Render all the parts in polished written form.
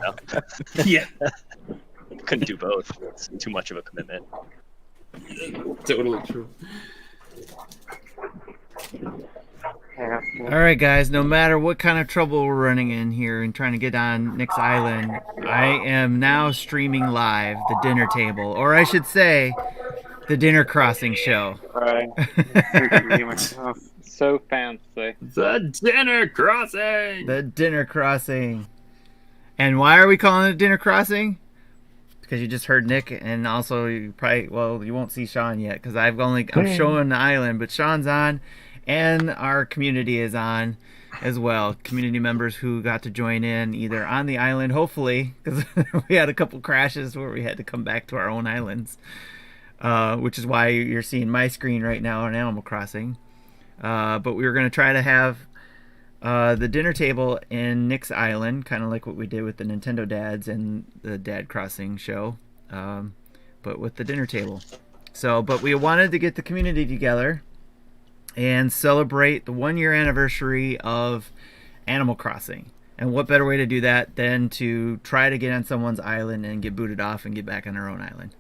No. Yeah. Couldn't do both. It's too much of a commitment. Totally true. All right, guys, no matter what kind of trouble we're running in here and trying to get on Nick's Island, I am now streaming live the dinner table, or I should say, the Dinner Crossing show. Right. So fancy. The Dinner Crossing! The Dinner Crossing. And why are we calling it Dinner Crossing? Because you just heard Nick, and also you won't see Sean yet, because I'm showing the island, but Sean's on. And our community is on as well. Community members who got to join in either on the island, hopefully, because we had a couple crashes where we had to come back to our own islands, which is why you're seeing my screen right now on Animal Crossing. But we were going to try to have the dinner table in Nick's Island, kind of like what we did with the Nintendo Dads and the Dad Crossing show, but with the dinner table. But we wanted to get the community together and celebrate the 1-year anniversary of Animal Crossing. And what better way to do that than to try to get on someone's island and get booted off and get back on our own island.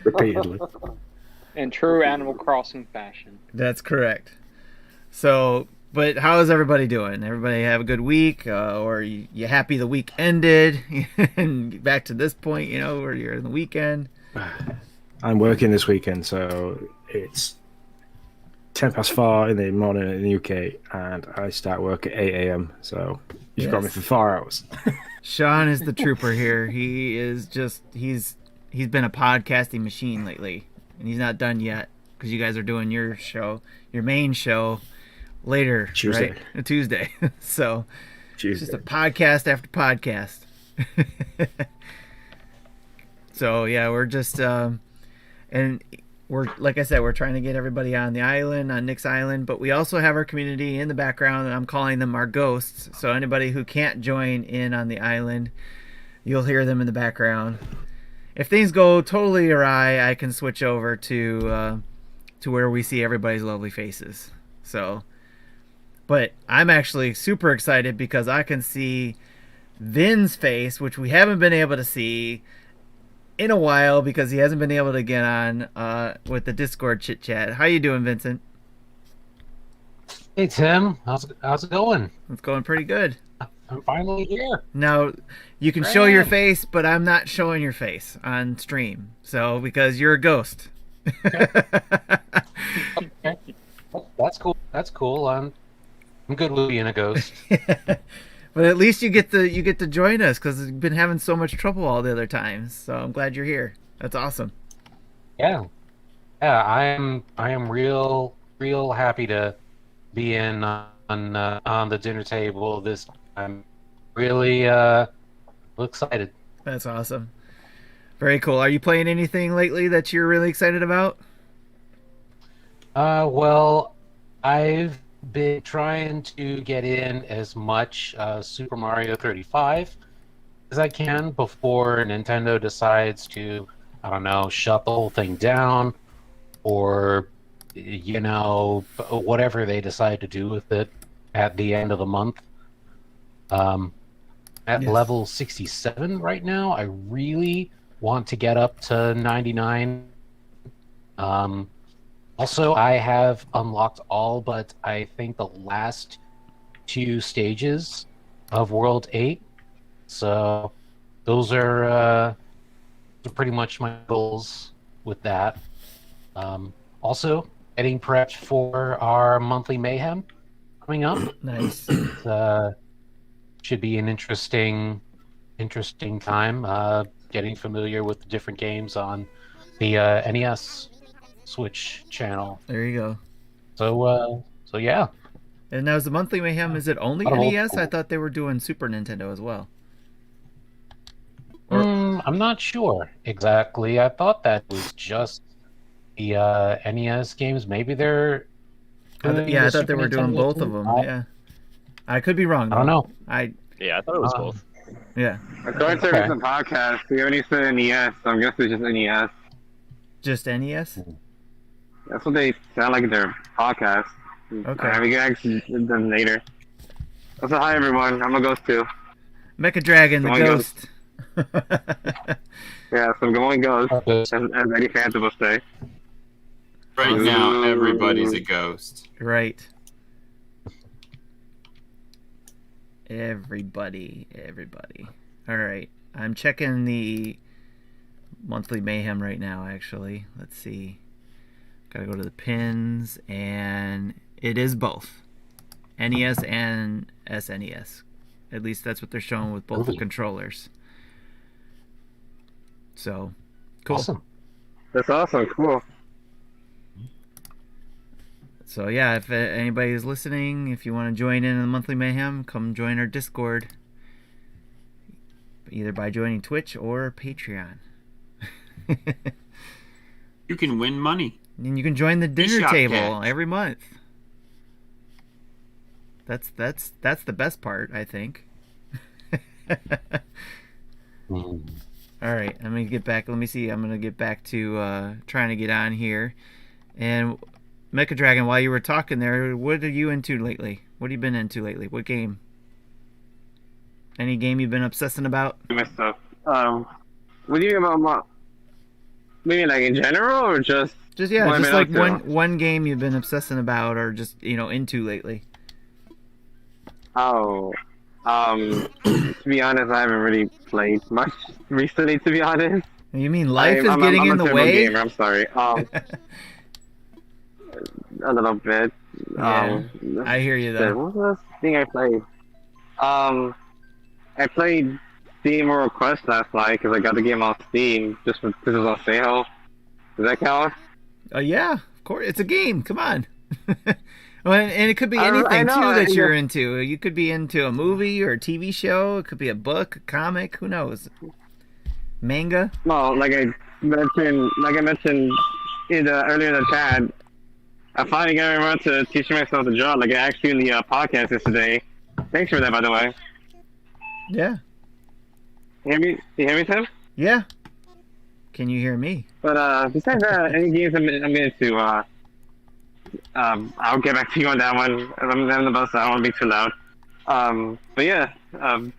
Repeatedly. In true Animal Crossing fashion. That's correct. So, but how is everybody doing? Everybody have a good week? Or you happy the week ended? And back to this point, where you're in the weekend? I'm working this weekend, so it's 4:10 in the morning in the UK, and I start work at 8 a.m. So you've got me for 4 hours. Sean is the trooper here. He is he's been a podcasting machine lately, and he's not done yet because you guys are doing your main show later, Tuesday. Right? Tuesday. So Tuesday. It's just a podcast after podcast. So yeah, we're just and we're, like I said, we're trying to get everybody on the island, on Nick's Island, but we also have our community in the background, and I'm calling them our ghosts. So anybody who can't join in on the island, you'll hear them in the background. If things go totally awry, I can switch over to where we see everybody's lovely faces. So, but I'm actually super excited because I can see Vin's face, which we haven't been able to see in a while because he hasn't been able to get on with the Discord chit chat. How you doing, Vincent? Hey Tim, how's it going? It's going pretty good. I'm finally here. Now you can show your face, but I'm not showing your face on stream. So because you're a ghost. Okay. That's cool. That's cool. I'm good with being a ghost. But at least you get to join us because we've been having so much trouble all the other times. So I'm glad you're here. That's awesome. Yeah. I am real happy to be in on the dinner table this time. Really excited. That's awesome. Very cool. Are you playing anything lately that you're really excited about? Well, I've been trying to get in as much Super Mario 35 as I can before Nintendo decides to, I don't know, shut the whole thing down or, whatever they decide to do with it at the end of the month. At level 67 right now, I really want to get up to 99. Also, I have unlocked all but I think the last 2 stages of World 8. So those are pretty much my goals with that. Also, getting prepped for our monthly mayhem coming up. Nice. Should be an interesting time. Getting familiar with the different games on the NES Switch channel. There you go. So yeah. And now, is the monthly mayhem, is it only NES? I thought they were doing Super Nintendo as well. I'm not sure exactly. I thought that was just the NES games. Maybe they're I thought they were doing both of them. Yeah, I could be wrong. I don't know. I thought it was both. Yeah. According to the podcast, we only said NES, so I'm guessing it's just NES. Just NES? That's what they sound like in their podcast. Okay. We can actually do them later. I said hi, everyone. I'm a ghost too. Mecha Dragon, the Going ghost. Yeah, so I'm going ghost, Okay. as Eddie Phantom will say. Right now, everybody's a ghost. Right. Everybody. All right. I'm checking the monthly mayhem right now, actually. Let's see. Gotta go to the pins, and it is both NES and SNES. At least that's what they're showing with both the Really? controllers. So, cool. Awesome. That's awesome. Cool. So yeah, if anybody is listening, if you want to join in the monthly mayhem, come join our Discord. Either by joining Twitch or Patreon. You can win money. And you can join the dinner Shop table Cat. every month. That's the best part, I think. Mm. All right, I'm gonna get back. Let me see. I'm gonna get back to trying to get on here. And Mecha Dragon, while you were talking there, what are you into lately? What have you been into lately? What game? Any game you've been obsessing about? My stuff. What do you mean about maybe like in general or just? Just yeah, what I've just been like up to? one game you've been obsessing about, or just into lately. Oh, to be honest, I haven't really played much recently. To be honest, You mean life is I'm getting a in the terrible way? gamer, I'm sorry. A little bit. Yeah, I hear you shit, though. what was the thing I played? I played Steam World Quest last night because I got the game on Steam just because it was on sale. Does that count? Oh yeah, of course. It's a game. Come on. Well, and it could be I anything know, too that I you're know. into. You could be into a movie or a TV show. It could be a book, a comic. Who knows? Manga. Well, like I mentioned earlier in the chat, I finally got around to teaching myself to draw. Like I actually in the podcast yesterday. Thanks for that, by the way. Yeah. You hear me, Tim? Yeah. Can you hear me? But besides that, any games I'm into, I'll get back to you on that one. I'm the bus, so I don't want to be too loud. But yeah, I'm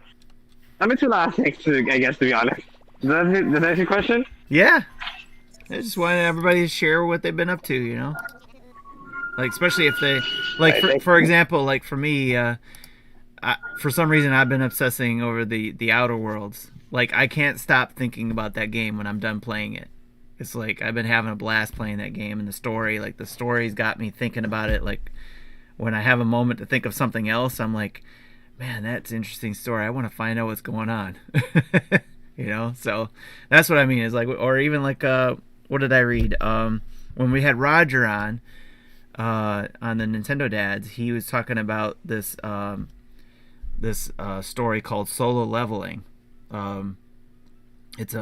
into a lot of things, I guess, to be honest. Does that answer your question? Yeah. I just wanted everybody to share what they've been up to. Like especially if they like for example, like for me, for some reason I've been obsessing over the Outer Worlds. Like I can't stop thinking about that game when I'm done playing it. It's like I've been having a blast playing that game, and the story's got me thinking about it. Like when I have a moment to think of something else, I'm like, man, that's an interesting story. I want to find out what's going on. So that's what I mean. Is like, or even like, what did I read? When we had Roger on the Nintendo Dads, he was talking about this story called Solo Leveling. It's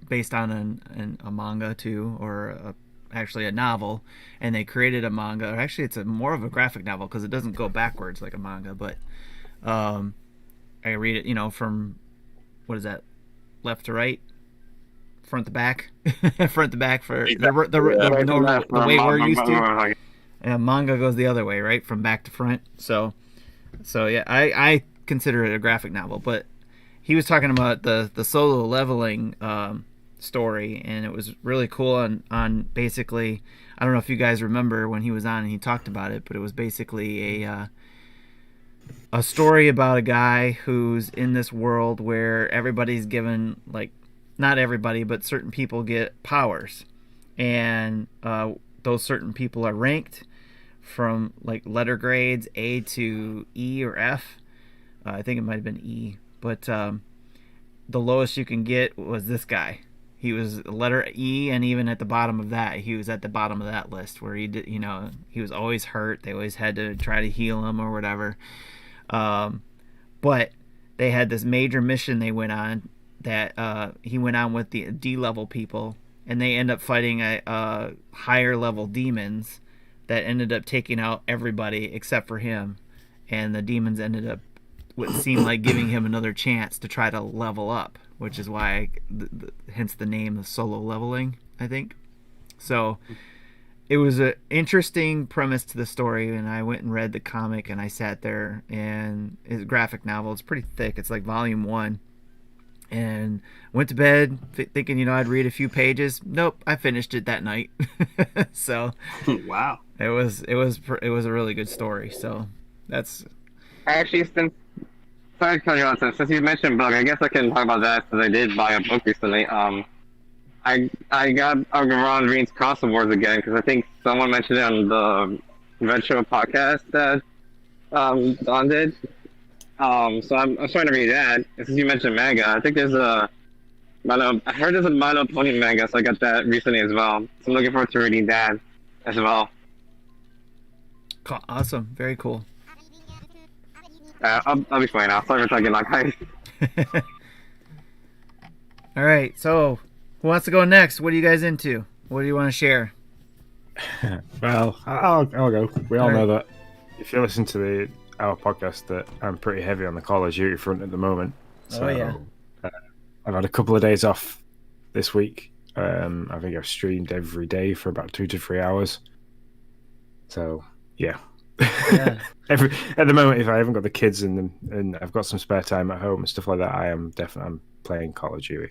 based on a manga too, or actually a novel, and they created a manga. Or actually, it's more of a graphic novel because it doesn't go backwards like a manga. But I read it, from what is that, left to right, front to back, front to back for the way we're used to. And manga goes the other way, right, from back to front. So yeah, I consider it a graphic novel, but he was talking about the Solo Leveling story, and it was really cool on basically, I don't know if you guys remember when he was on and he talked about it, but it was basically a story about a guy who's in this world where everybody's given, like, not everybody, but certain people get powers, and those certain people are ranked from like letter grades A to E or F. I think it might have been E. But the lowest you can get was this guy. He was letter E, and even at the bottom of that, he was at the bottom of that list where he did, he was always hurt. They always had to try to heal him or whatever. But they had this major mission they went on that he went on with the D-level people, and they end up fighting a higher level demons that ended up taking out everybody except for him, and the demons ended up what seemed like giving him another chance to try to level up, which is why hence the name of Solo Leveling, I think. So it was an interesting premise to the story, and I went and read the comic, and I sat there, and it's a graphic novel. It's pretty thick. It's like volume 1. And went to bed thinking, I'd read a few pages. Nope, I finished it that night. So Wow. it was a really good story. So that's Actually, sorry to cut you off. Since you mentioned book, I guess I can talk about that since I did buy a book recently. I got around reading Cross Awards again because I think someone mentioned it on the retro podcast that Don did. So I'm starting to read that. And since you mentioned manga, I think there's I heard there's a My Little Pony manga, so I got that recently as well. So I'm looking forward to reading that as well. awesome. Very cool. I'll be fine now. Sorry for talking like guys. All right. So who wants to go next? What are you guys into? What do you want to share? Well, I'll go. We all All know that if you listen to our podcast, that I'm pretty heavy on the Call of Duty front at the moment. So, yeah. I've had a couple of days off this week. I think I've streamed every day for about 2 to 3 hours. So yeah. Yeah. At the moment, if I haven't got the kids and I've got some spare time at home and stuff like that, I'm playing Call of Duty.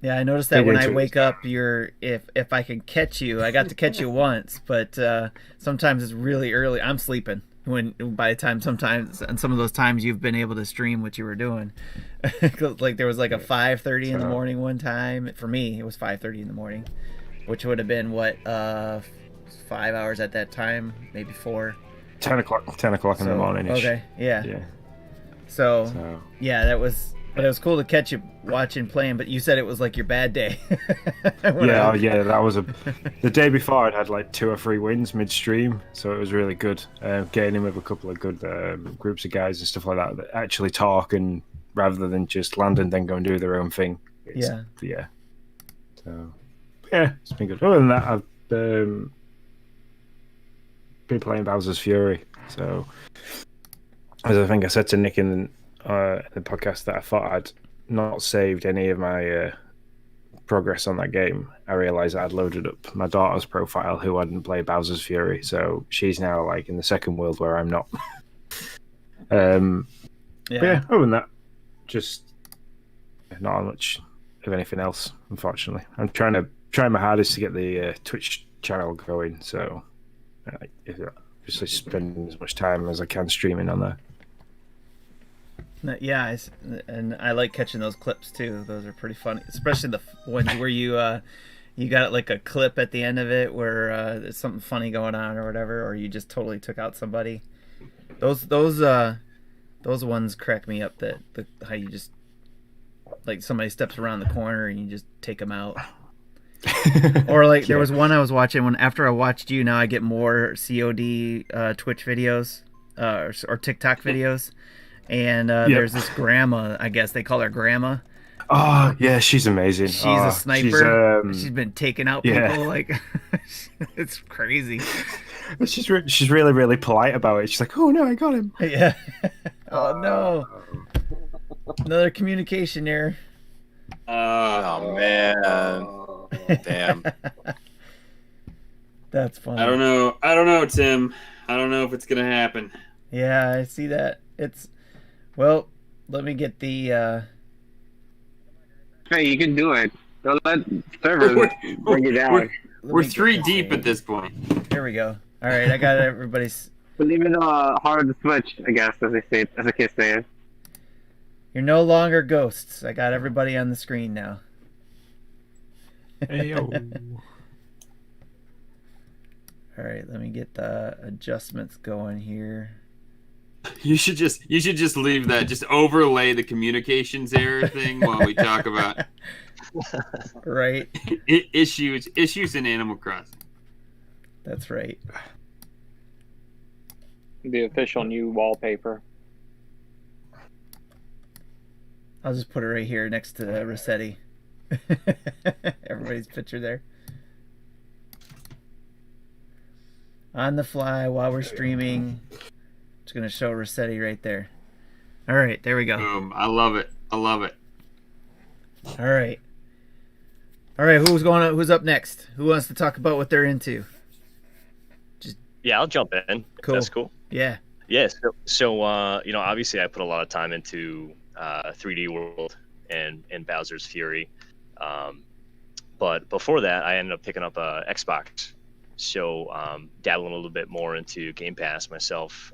Yeah, I noticed that when I into it. wake up, if I can catch you, I got to catch you once, but sometimes it's really early. I'm sleeping by the time sometimes, and some of those times you've been able to stream what you were doing. Like there was like a 5:30 in the morning one time. For me, it was 5:30 in the morning, which would have been 5 hours at that time, maybe 4. 10 o'clock in the morning. Okay, yeah. So yeah, that was. But it was cool to catch you watching playing. But you said it was like your bad day. Yeah, that was the day before. I'd had like 2 or 3 wins midstream, so it was really good. Getting in with a couple of good groups of guys and stuff like that actually talk, and rather than just land and then go and do their own thing. Yeah. So yeah, it's been good. Other than that, I've been playing Bowser's Fury. So as I think I said to Nick in the podcast, that I thought I'd not saved any of my progress on that game. I realized I'd loaded up my daughter's profile who hadn't played Bowser's Fury, so she's now like in the second world where I'm not. But yeah, other than that, just not much of anything else, unfortunately. I'm trying my hardest to get the Twitch channel going, so just spending as much time as I can streaming on there. Yeah, and I like catching those clips too. Those are pretty funny, especially the ones where you got like a clip at the end of it where there's something funny going on or whatever, or you just totally took out somebody. Those ones crack me up. How you just like somebody steps around the corner and you just take them out. Or like there was one I was watching when after I watched you, now I get more COD Twitch videos or TikTok videos. And there's this grandma, I guess they call her grandma. Oh yeah, she's amazing. She's a sniper. She's been taking out people like it's crazy. She's really, really polite about it. She's like, "Oh no, I got him." Yeah. Oh no. Another communication error. Oh man. Damn. That's funny. I don't know, Tim. I don't know if it's gonna happen. Yeah, I see that. Well, let me get the Hey, you can do it. Don't let servers bring you down. We're 3 deep at this point. Here we go. All right, I got everybody's. Believe it hard to switch, I guess, as the kids say it. You're no longer ghosts. I got everybody on the screen now. Hey, yo. All right, let me get the adjustments going here. You should just leave that. Just overlay the communications error thing while we talk about Right. issues in Animal Crossing. That's right. The official new wallpaper. I'll just put it right here next to Rossetti. Everybody's picture there. On the fly while we're streaming. Just going to show Rossetti right there. All right, there we go. I love it. All right. All right, who's up next? Who wants to talk about what they're into? Yeah, I'll jump in. Cool. That's cool. Yeah. Yeah. So obviously I put a lot of time into 3D World and Bowser's Fury. But before that, I ended up picking up a Xbox. So dabbling a little bit more into Game Pass myself.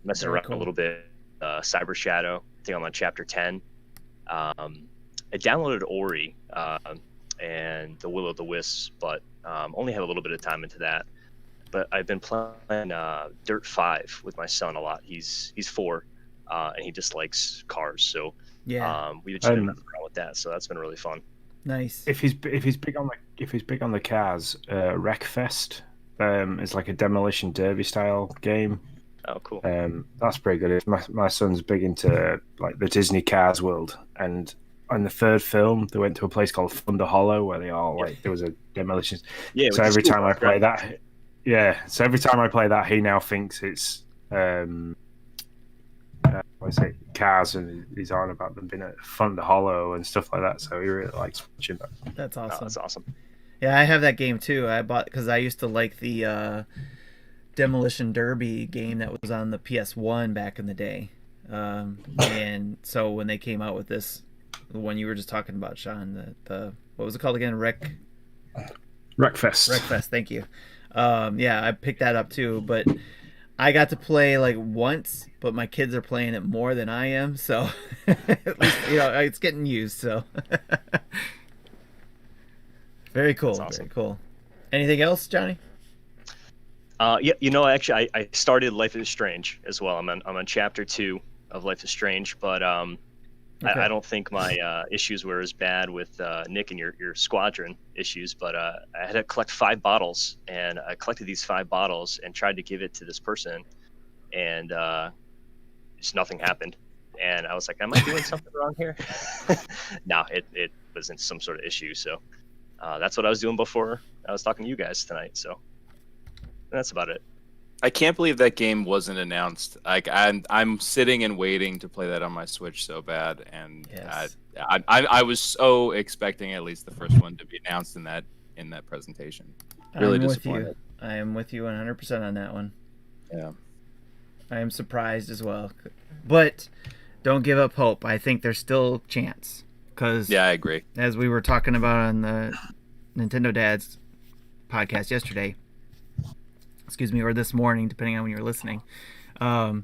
Messing Very around cool. a little bit. Cyber Shadow. I think I'm on chapter 10. I downloaded Ori and the Will o' the Wisps, but only have a little bit of time into that. But I've been playing Dirt 5 with my son a lot. He's 4, and he just likes cars. So Yeah. we've just been messing around with that. So that's been really fun. Nice. If he's big on the cars, Wreckfest is like a demolition derby style game. Oh, cool. That's pretty good. My son's big into like the Disney Cars world, and on the third film, they went to a place called Thunder Hollow where they all like there was a demolition. Yeah. So every time I play that, so every time I play that, he now thinks it's what is it, Cars, and he's on about them being at Thunder Hollow and stuff like that. So he really likes watching that. That's awesome. That's awesome. Yeah, I have that game too. I bought because I used to like the Demolition Derby game that was on the PS1 back in the day. And so when they came out with this, the one you were just talking about, Sean, the what was it called again? Wreckfest. Wreckfest, thank you. Yeah, I picked that up too, but I got to play like once, but my kids are playing it more than I am, so at least, it's getting used. So very cool, That's awesome. very cool. Anything else, Johnny? Yeah, actually, I started Life is Strange as well. I'm on chapter 2 of Life is Strange, but Okay. I don't think my issues were as bad with Nick and your squadron issues. But I had to collect 5 bottles, and I collected these 5 bottles and tried to give it to this person, and just nothing happened. And I was like, "Am I doing something wrong here?" No, it wasn't some sort of issue. So that's what I was doing before I was talking to you guys tonight. So that's about it. I can't believe that game wasn't announced. Like I'm sitting and waiting to play that on my Switch so bad, and Yes. I was so expecting at least the first one to be announced in that presentation. Really I'm with disappointed. you. I am with you 100% on that one. Yeah. I am surprised as well, but don't give up hope. I think there's still a chance because Yeah, I agree. as we were talking about on the Nintendo Dads podcast yesterday, or this morning, depending on when you're listening, I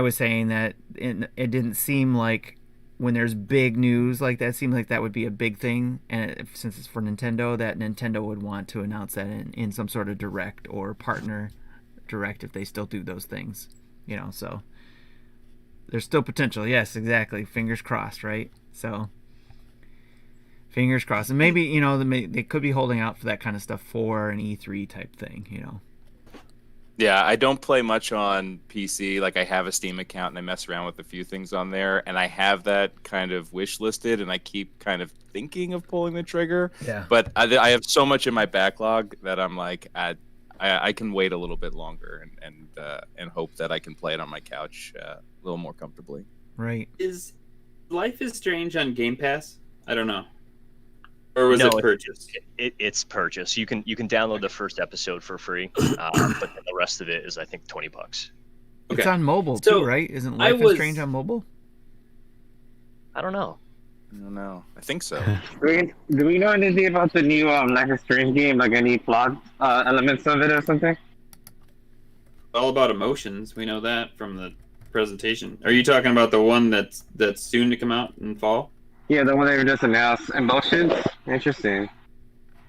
was saying that it didn't seem like when there's big news like that, it seemed like that would be a big thing, and since it's for Nintendo, that Nintendo would want to announce that in some sort of direct or partner direct if they still do those things, so there's still potential. Yes, exactly. Fingers crossed, right? So fingers crossed, and maybe they could be holding out for that kind of stuff for an E3 type thing. Yeah, I don't play much on PC. Like I have a Steam account and I mess around with a few things on there, and I have that kind of wish listed, and I keep kind of thinking of pulling the trigger. Yeah. But I have so much in my backlog that I'm like, I can wait a little bit longer and hope that I can play it on my couch a little more comfortably. Right. Is Life is Strange on Game Pass? I don't know. Or was No, it purchased? It's purchased. You can download the first episode for free, but then the rest of it is I think $20. It's Okay. on mobile So, too, right? Isn't I Life is was- Strange on mobile? I don't know. I don't know. I think so. Do we know anything about the new Life is Strange game? Like any plot elements of it or something? All about emotions. We know that from the presentation. Are you talking about the one that's soon to come out in fall? Yeah, the one they just announced. Emotions? Interesting.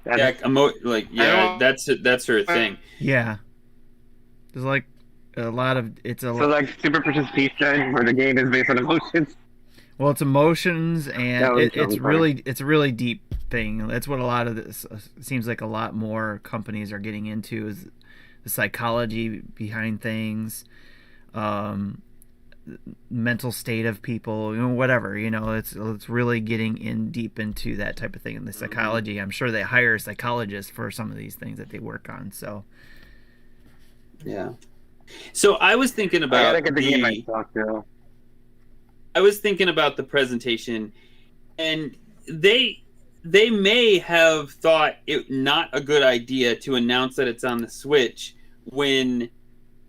Yeah, that's her thing. Yeah. There's like a lot of So like Super Precious Pizza, where the game is based on emotions. well, it's emotions, and That was it's funny. it's a really deep thing. That's what a lot of this seems like. A lot more companies are getting into is the psychology behind things, mental state of people, whatever. It's really getting in deep into that type of thing. And the psychology, I'm sure they hire psychologists for some of these things that they work on. So Yeah. So I was thinking I about gotta get the game myself too. I was thinking about the presentation, and they they may have thought it not a good idea to announce that it's on the Switch when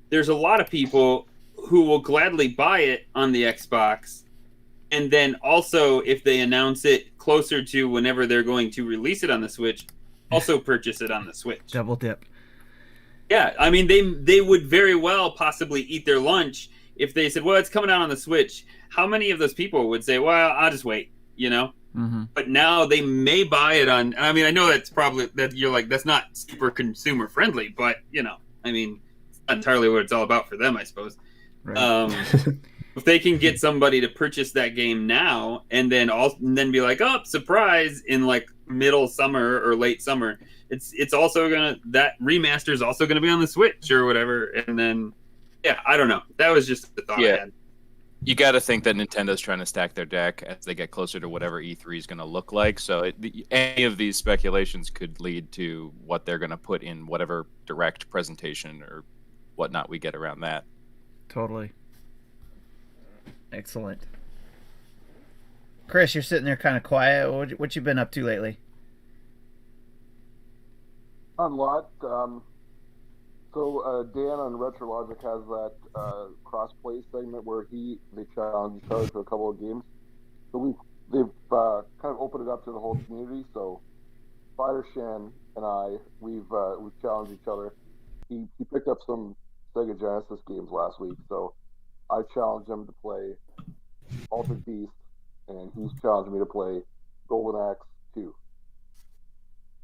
there's a lot of people who will gladly buy it on the Xbox, and then also if they announce it closer to whenever they're going to release it on the Switch, also purchase it on the Switch. Double dip. Yeah, I mean they would very well possibly eat their lunch if they said, "Well, it's coming out on the Switch." How many of those people would say, "Well, I'll just wait," you know? Mm-hmm. But now they may buy it on. I mean, I know that's probably that you're like that's not super consumer friendly, but you know, I mean, it's not entirely what it's all about for them, I suppose. Right. If they can get somebody to purchase that game now and then be like, "Oh, surprise!" in like middle summer or late summer, it's also gonna that remaster is also gonna be on the Switch or whatever, and then yeah, I don't know. That was just the thought I had. You got to think that Nintendo's trying to stack their deck as they get closer to whatever E3 is going to look like. So any of these speculations could lead to what they're going to put in whatever direct presentation or whatnot we get around that. Totally. Excellent. Chris, you're sitting there kind of quiet. What you been up to lately? On what? So Dan on RetroLogic has that cross-play segment where they challenge each other to a couple of games. So they've kind of opened it up to the whole community. So Spider Shan and we've challenged each other. He picked up some Sega Genesis games last week, so I challenged him to play Altered Beast, and he's challenged me to play Golden Axe 2.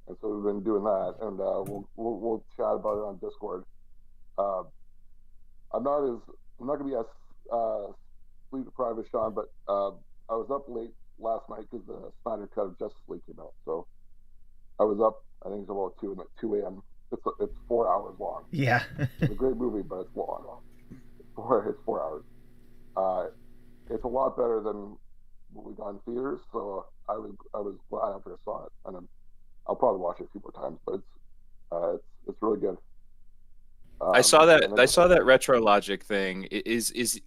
And so we've been doing that, and we'll chat about it on Discord. I'm not gonna be as sleep deprived as Sean, but I was up late last night because the Snyder Cut of Justice League came out. So I was up, I think it's about 2 a.m. It's 4 hours long. Yeah. It's a great movie, but it's long. It's 4 hours. It's a lot better than what we got in theaters, so I was glad after I saw it, and I'll probably watch it a few more times, but it's really good. I saw that RetroLogic thing.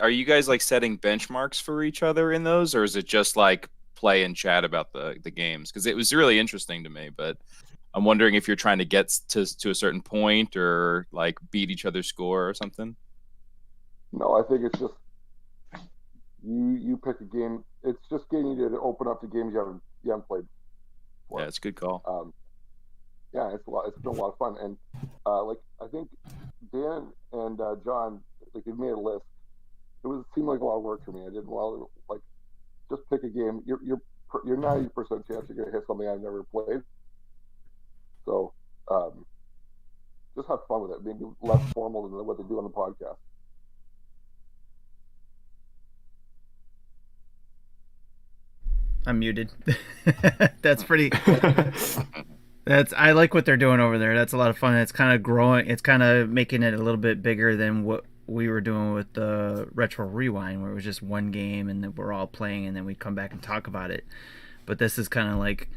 Are you guys like setting benchmarks for each other in those, or is it just like play and chat about the games? Because it was really interesting to me, but I'm wondering if you're trying to get to a certain point or like beat each other's score or something. No, I think it's just you pick a game. It's just getting you to open up the games you haven't played before. Yeah, it's a good call. Yeah, it's been a lot of fun, and like I think Dan and John, like they made a list. It seemed like a lot of work for me. I did like just pick a game. You're 90% chance you're gonna hit something I've never played. So just have fun with it. Maybe less formal than what they do on the podcast. I'm muted. That's pretty. I like what they're doing over there. That's a lot of fun. It's kind of growing. It's kind of making it a little bit bigger than what we were doing with the Retro Rewind, where it was just one game and then we're all playing and then we'd come back and talk about it. But this is kind of like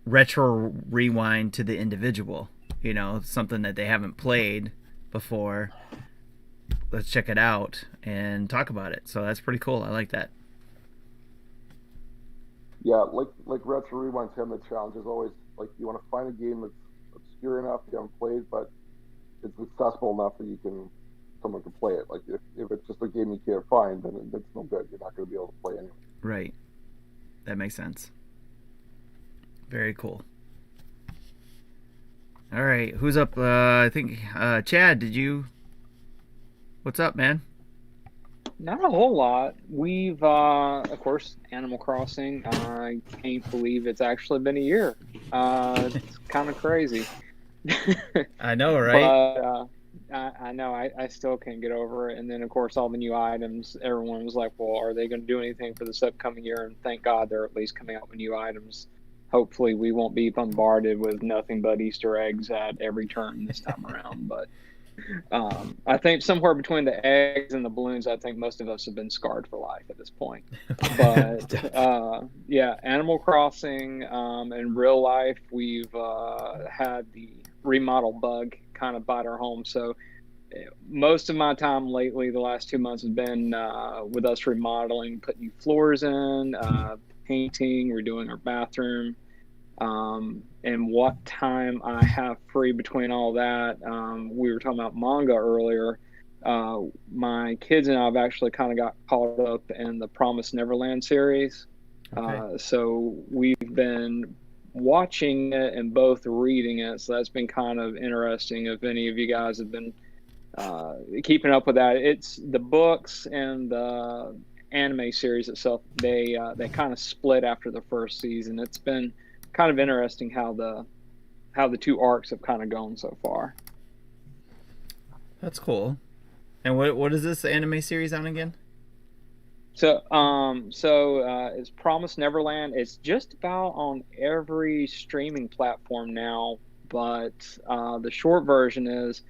Retro Rewind to the individual. You know, something that they haven't played before. Let's check it out and talk about it. So that's pretty cool. I like that. Yeah, like Retro Rewind, Tim, the challenge is always like you want to find a game that's obscure enough you haven't played, but it's accessible enough that someone can play it. Like if it's just a game you can't find, then it's no good. You're not going to be able to play anyway. Right. That makes sense. Very cool. All right, who's up? I think Chad. What's up, man? Not a whole lot. We've, of course, Animal Crossing. I can't believe it's actually been a year. It's kind of crazy. I know, right? But I know. I still can't get over it. And then, of course, all the new items. Everyone was like, well, are they going to do anything for this upcoming year? And thank God they're at least coming out with new items. Hopefully we won't be bombarded with nothing but Easter eggs at every turn this time around. But I think somewhere between the eggs and the balloons, I think most of us have been scarred for life at this point. But yeah, Animal Crossing, in real life, we've had the remodel bug kind of bite our home. So most of my time lately, the last 2 months, has been with us remodeling, putting new floors in, painting, redoing our bathroom. and what time I have free between all that. We were talking about manga earlier. My kids and I have actually kind of got caught up in the Promised Neverland series. Okay. So we've been watching it and both reading it. So that's been kind of interesting. If any of you guys have been keeping up with that, it's the books and the anime series itself. They kind of split after the first season. It's been kind of interesting how the two arcs have kind of gone so far. That's cool. And what is this anime series on again? So it's Promised Neverland. It's just about on every streaming platform now, but the short version is,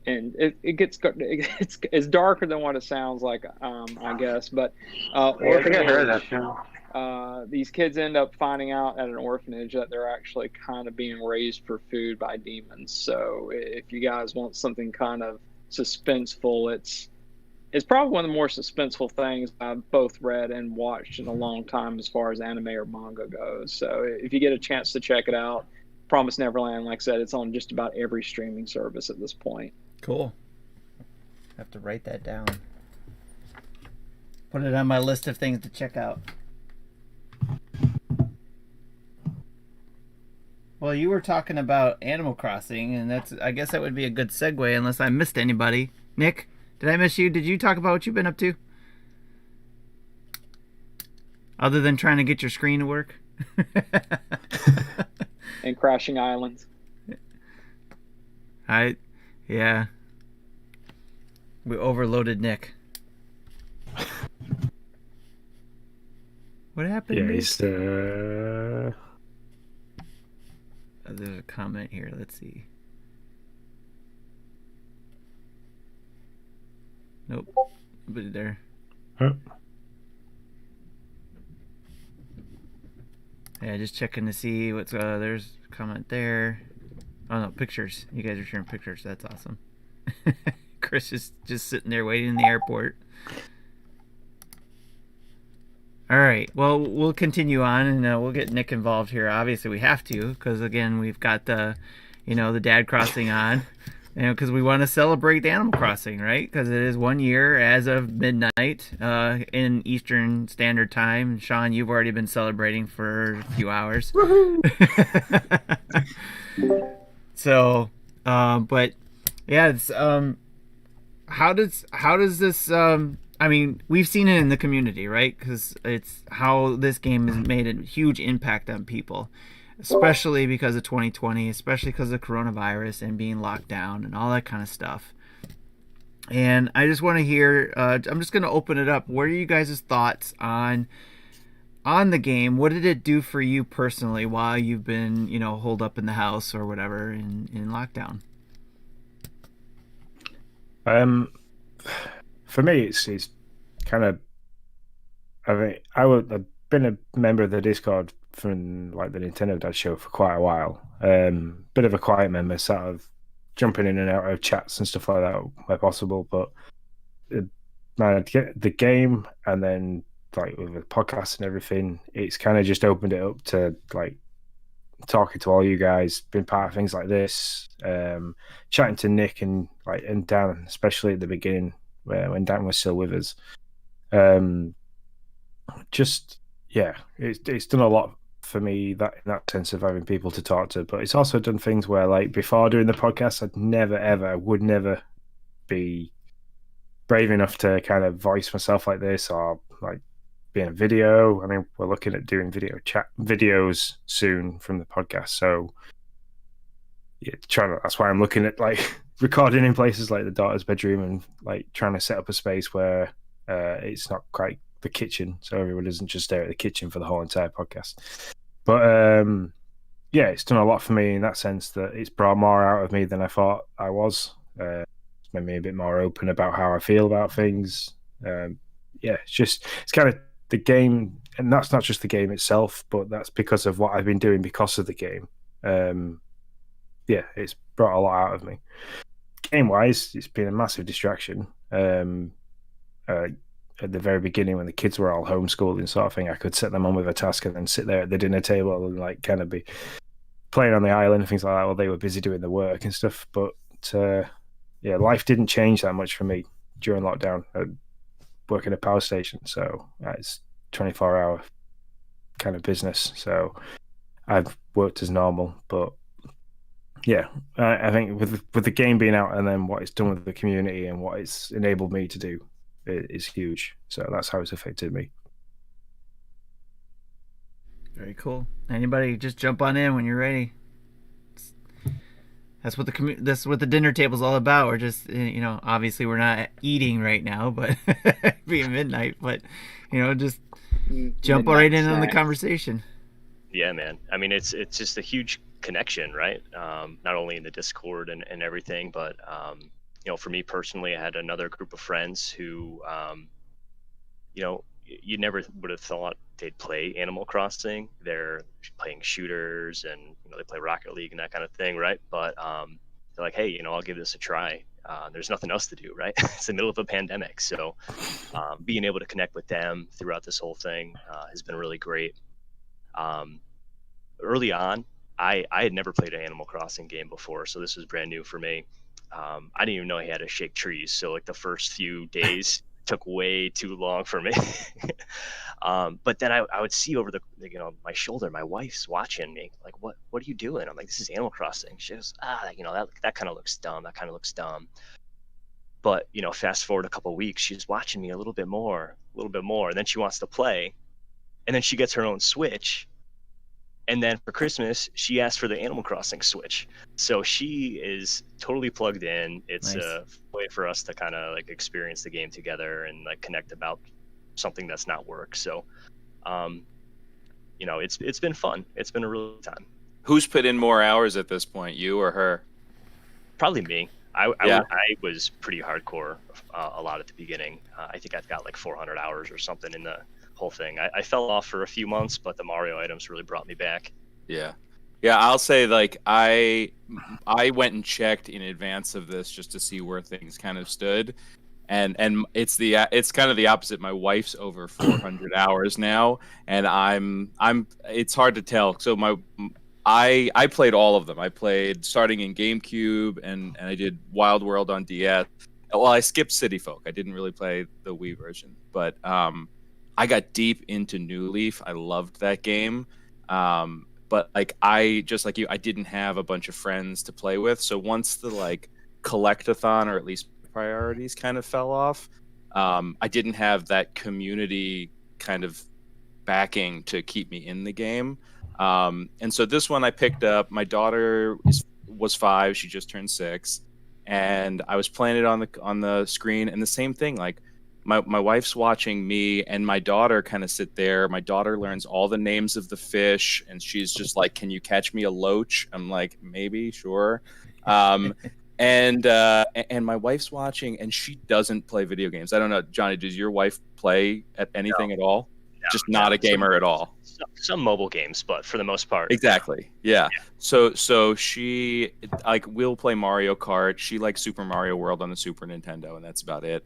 and it's darker than what it sounds like, I guess. But I think I heard that orphanage, these kids end up finding out at an orphanage that they're actually kind of being raised for food by demons. So if you guys want something kind of suspenseful, it's probably one of the more suspenseful things I've both read and watched in a long time as far as anime or manga goes. So if you get a chance to check it out, Promised Neverland, like I said, it's on just about every streaming service at this point. Cool. I have to write that down. Put it on my list of things to check out. Well, you were talking about Animal Crossing, and I guess that would be a good segue unless I missed anybody. Nick, did I miss you? Did you talk about what you've been up to? Other than trying to get your screen to work? And Crashing Islands. Yeah. We overloaded Nick. What happened? Yeah, Nick? he's There's a comment here. Let's see. Nope. Nobody there. Huh? Yeah, just checking to see what's there's a comment there. Oh no, pictures. You guys are sharing pictures. That's awesome. Chris is just sitting there waiting in the airport. All right. Well, we'll continue on, and we'll get Nick involved here. Obviously, we have to, because again, we've got the Dad Crossing on, because we want to celebrate the Animal Crossing, right? Because it is 1 year as of midnight in Eastern Standard Time. Sean, you've already been celebrating for a few hours. So, but yeah, it's how does this I mean, we've seen it in the community, right? Because it's how this game has made a huge impact on people, especially because of 2020, especially because of coronavirus and being locked down and all that kind of stuff. And I just want to hear, I'm just going to open it up. What are you guys' thoughts on the game? What did it do for you personally while you've been, holed up in the house or whatever in lockdown? For me, it's kind of. I mean, I've been a member of the Discord from like the Nintendo Dad Show for quite a while. Bit of a quiet member, sort of jumping in and out of chats and stuff like that where possible. But man, the game and then like with the podcast and everything, it's kind of just opened it up to like talking to all you guys, being part of things like this, chatting to Nick and Dan, especially at the beginning when Dan was still with us. Just yeah, it's done a lot for me that in that sense of having people to talk to, but it's also done things where like before doing the podcast, would never be brave enough to kind of voice myself like this or like be in a video. I mean, we're looking at doing videos soon from the podcast, so yeah, that's why I'm looking at like recording in places like the daughter's bedroom and like trying to set up a space where it's not quite the kitchen, so everyone doesn't just stare at the kitchen for the whole entire podcast. But yeah, it's done a lot for me in that sense that it's brought more out of me than I thought I was. It's made me a bit more open about how I feel about things. Yeah, it's kind of the game, and that's not just the game itself, but that's because of what I've been doing because of the game. Yeah, it's brought a lot out of me. Game-wise, it's been a massive distraction. at the very beginning when the kids were all homeschooling sort of thing, I could set them on with a task and then sit there at the dinner table and like kind of be playing on the island and things like that while they were busy doing the work and stuff. But yeah, life didn't change that much for me during lockdown. I work in a power station, so it's 24-hour kind of business. So I've worked as normal, but yeah, I think with the game being out and then what it's done with the community and what it's enabled me to do is huge. So that's how it's affected me. Very cool. Anybody, just jump on in when you're ready. That's what the dinner table's all about. We're just, obviously we're not eating right now, but being midnight, but just jump right in on the conversation. Yeah, man. I mean, it's just a huge connection, right? Not only in the Discord and everything, but for me personally, I had another group of friends who you never would have thought they'd play Animal Crossing. They're playing shooters and they play Rocket League and that kind of thing, right? But they're like, hey, I'll give this a try. There's nothing else to do, right? It's the middle of a pandemic, so being able to connect with them throughout this whole thing has been really great. Early on, I had never played an Animal Crossing game before, so this was brand new for me. I didn't even know he had to shake trees, so like the first few days took way too long for me. But then I would see over my shoulder, my wife's watching me, like, what are you doing? I'm like, this is Animal Crossing. She goes, that kind of looks dumb. That kind of looks dumb. But fast forward a couple of weeks, she's watching me a little bit more, and then she wants to play, and then she gets her own Switch. And then for Christmas, she asked for the Animal Crossing Switch. So she is totally plugged in. It's Nice. a way for us to kind of like experience the game together and like connect about something that's not work. So, it's been fun. It's been a real time. Who's put in more hours at this point, you or her? Probably me. I Yeah. I was pretty hardcore a lot at the beginning. I think I've got like 400 hours or something in the whole thing. I fell off for a few months, but the Mario items really brought me back. Yeah. I'll say like I went and checked in advance of this just to see where things kind of stood, and it's kind of the opposite. My wife's over 400 hours now, and I'm it's hard to tell. So I played all of them. I played starting in GameCube and I did Wild World on DS. Well, I skipped City Folk. I didn't really play the Wii version, but I got deep into New Leaf. I loved that game. But like just like you, I didn't have a bunch of friends to play with. So once the like collectathon or at least priorities kind of fell off, I didn't have that community kind of backing to keep me in the game. And so this one I picked up. My daughter was 5. She just turned 6. And I was playing it on the screen, and the same thing, like my wife's watching me and my daughter kind of sit there. My daughter learns all the names of the fish, and she's just like, "Can you catch me a loach?" I'm like, "Maybe, sure." And my wife's watching, and she doesn't play video games. I don't know, Johnny, does your wife play at anything at all? Just not a gamer at all. Some mobile games, but for the most part. Exactly. Yeah. So she like we'll play Mario Kart. She likes Super Mario World on the Super Nintendo, and that's about it.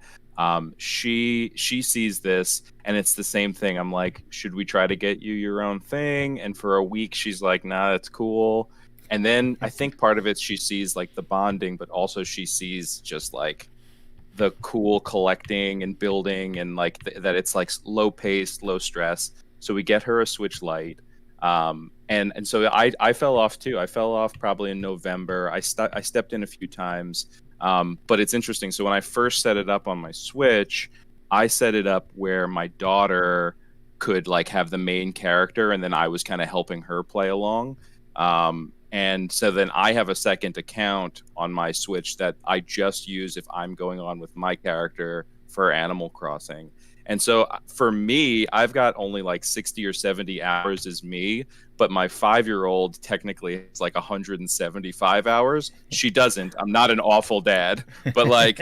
She sees this, and it's the same thing. I'm like, should we try to get you your own thing? And for a week, she's like, nah, that's cool. And then I think part of it, she sees like the bonding, but also she sees just like the cool collecting and building, and like that it's like low pace, low stress. So we get her a Switch Lite. And so I fell off too. I fell off probably in November. I stepped in a few times. But it's interesting. So when I first set it up on my Switch, I set it up where my daughter could like have the main character, and then I was kind of helping her play along. And so then I have a second account on my Switch that I just use if I'm going on with my character for Animal Crossing. And so for me, I've got only like 60 or 70 hours as me, but my 5-year-old technically has like 175 hours. She doesn't. I'm not an awful dad. But like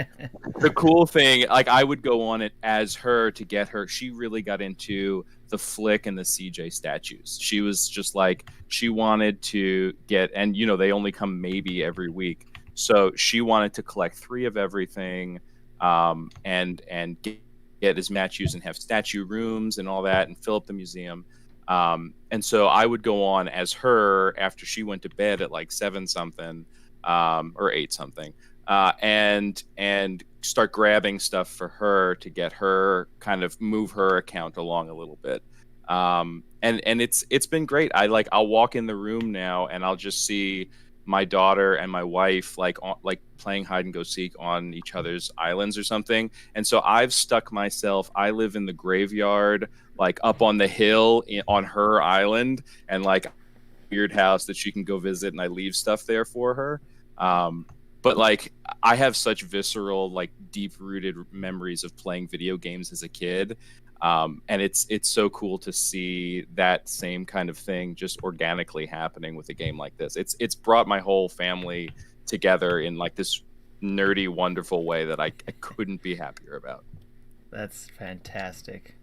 the cool thing, like I would go on it as her to get her. She really got into the Flick and the CJ statues. She was just like, she wanted to get, and they only come maybe every week. So she wanted to collect 3 of everything, and get get as Matthews and have statue rooms and all that and fill up the museum. And so I would go on as her after she went to bed at like 7 something or 8 something, and start grabbing stuff for her to get her kind of move her account along a little bit. And it's been great. I'll walk in the room now and I'll just see my daughter and my wife like playing hide and go seek on each other's islands or something. And so I've stuck myself. I live in the graveyard, like up on the hill on her island, and like weird house that she can go visit, and I leave stuff there for her. But like I have such visceral, like deep-rooted memories of playing video games as a kid. And it's so cool to see that same kind of thing just organically happening with a game like this. It's brought my whole family together in like this nerdy, wonderful way that I couldn't be happier about. That's fantastic.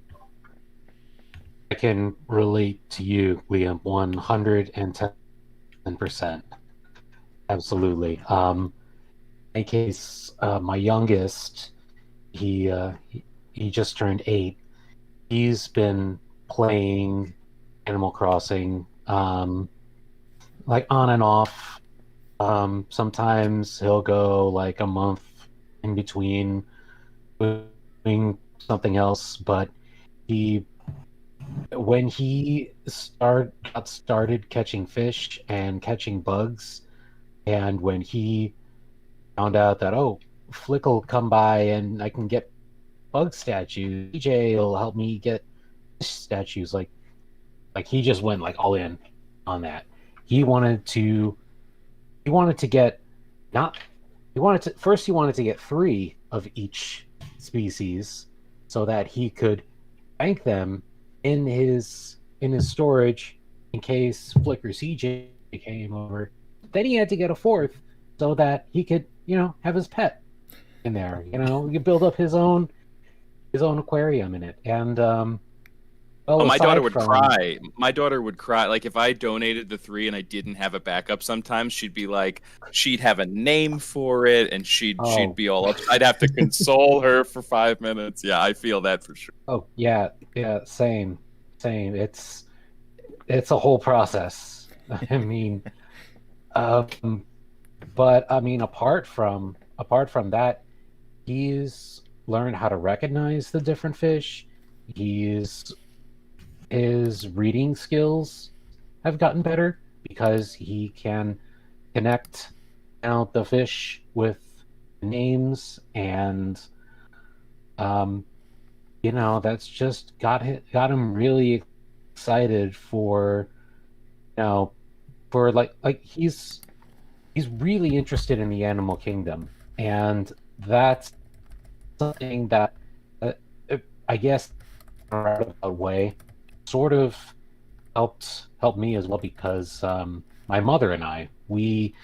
I can relate to you, Liam, 110%. Absolutely. In case, my youngest, he just turned 8. He's been playing Animal Crossing, like on and off. Sometimes he'll go like a month in between doing something else, but when he got started catching fish and catching bugs, and when he found out that, oh, Flick will come by and I can get bug statues, DJ will help me get statues, like he just went like all in on that. He wanted to get he wanted to get 3 of each species so that he could bank them in his storage in case Flick or CJ came over. Then he had to get a 4th so that he could, have his pet in there. You build up his own aquarium in it. And my daughter would cry. My daughter would cry. Like if I donated the 3 and I didn't have a backup, sometimes she'd be like, she'd have a name for it, and she'd be all up. I'd have to console her for 5 minutes. Yeah, I feel that for sure. Oh yeah, same. It's a whole process. I mean, but I mean, apart from that, he's learned how to recognize the different fish. His reading skills have gotten better because he can connect out the fish with names, and that's just got him really excited for he's really interested in the animal kingdom, and that's something that I guess in a roundabout way sort of helped me as well, because my mother and we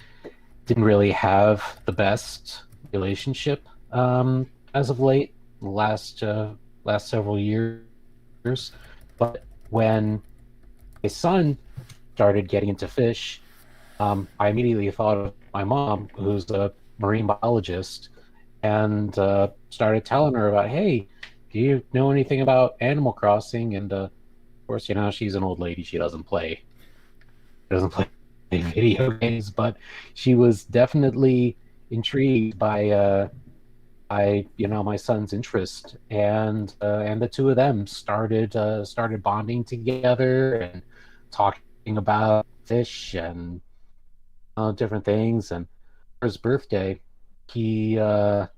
didn't really have the best relationship as of late, the last several years. But when my son started getting into fish, I immediately thought of my mom, who's a marine biologist, and started telling her about, hey, do you know anything about Animal Crossing? And of course, she's an old lady. She doesn't play video games, but she was definitely intrigued by my son's interest, and the two of them started bonding together and talking about fish and different things. And for his birthday, he got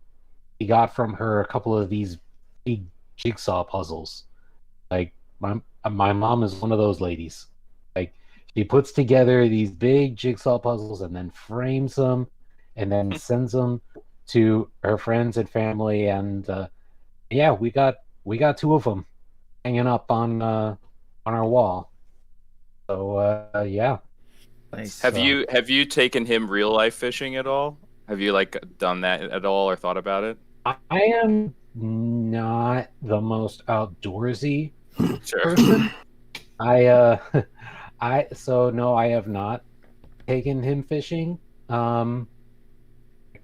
from her a couple of these big jigsaw puzzles. Like my mom is one of those ladies. Like, she puts together these big jigsaw puzzles and then frames them and then sends them to her friends and family. And yeah, we got 2 of them hanging up on our wall. So yeah. Nice. Have you taken him real life fishing at all? Have you done that at all or thought about it? I am not the most outdoorsy Sure. person. So no, I have not taken him fishing. I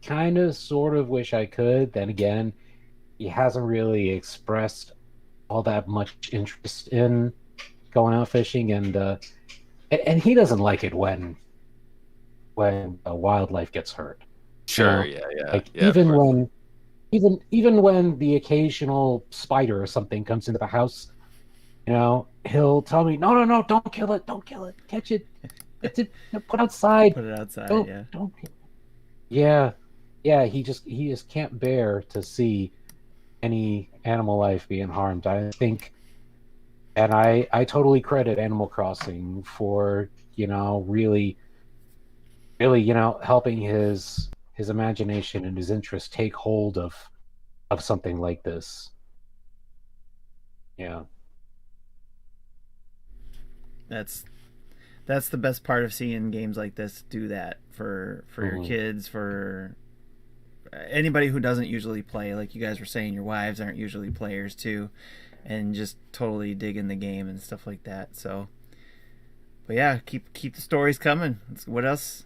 kind of sort of wish I could. Then again, he hasn't really expressed all that much interest in going out fishing, and he doesn't like it when wildlife gets hurt. Sure. You know, Yeah. like Yeah. Of course. even when the occasional spider or something comes into the house, he'll tell me, no, don't kill it, catch it, put outside, Put it outside. don't Yeah. don't. Yeah. He just can't bear to see any animal life being harmed. I think, and I totally credit Animal Crossing for really helping his imagination and his interest take hold of something like this. Yeah. That's the best part of seeing games like this do that for your kids, for anybody who doesn't usually play. Like you guys were saying, your wives aren't usually players too, and just totally dig in the game and stuff like that. So, but yeah, keep the stories coming. What else?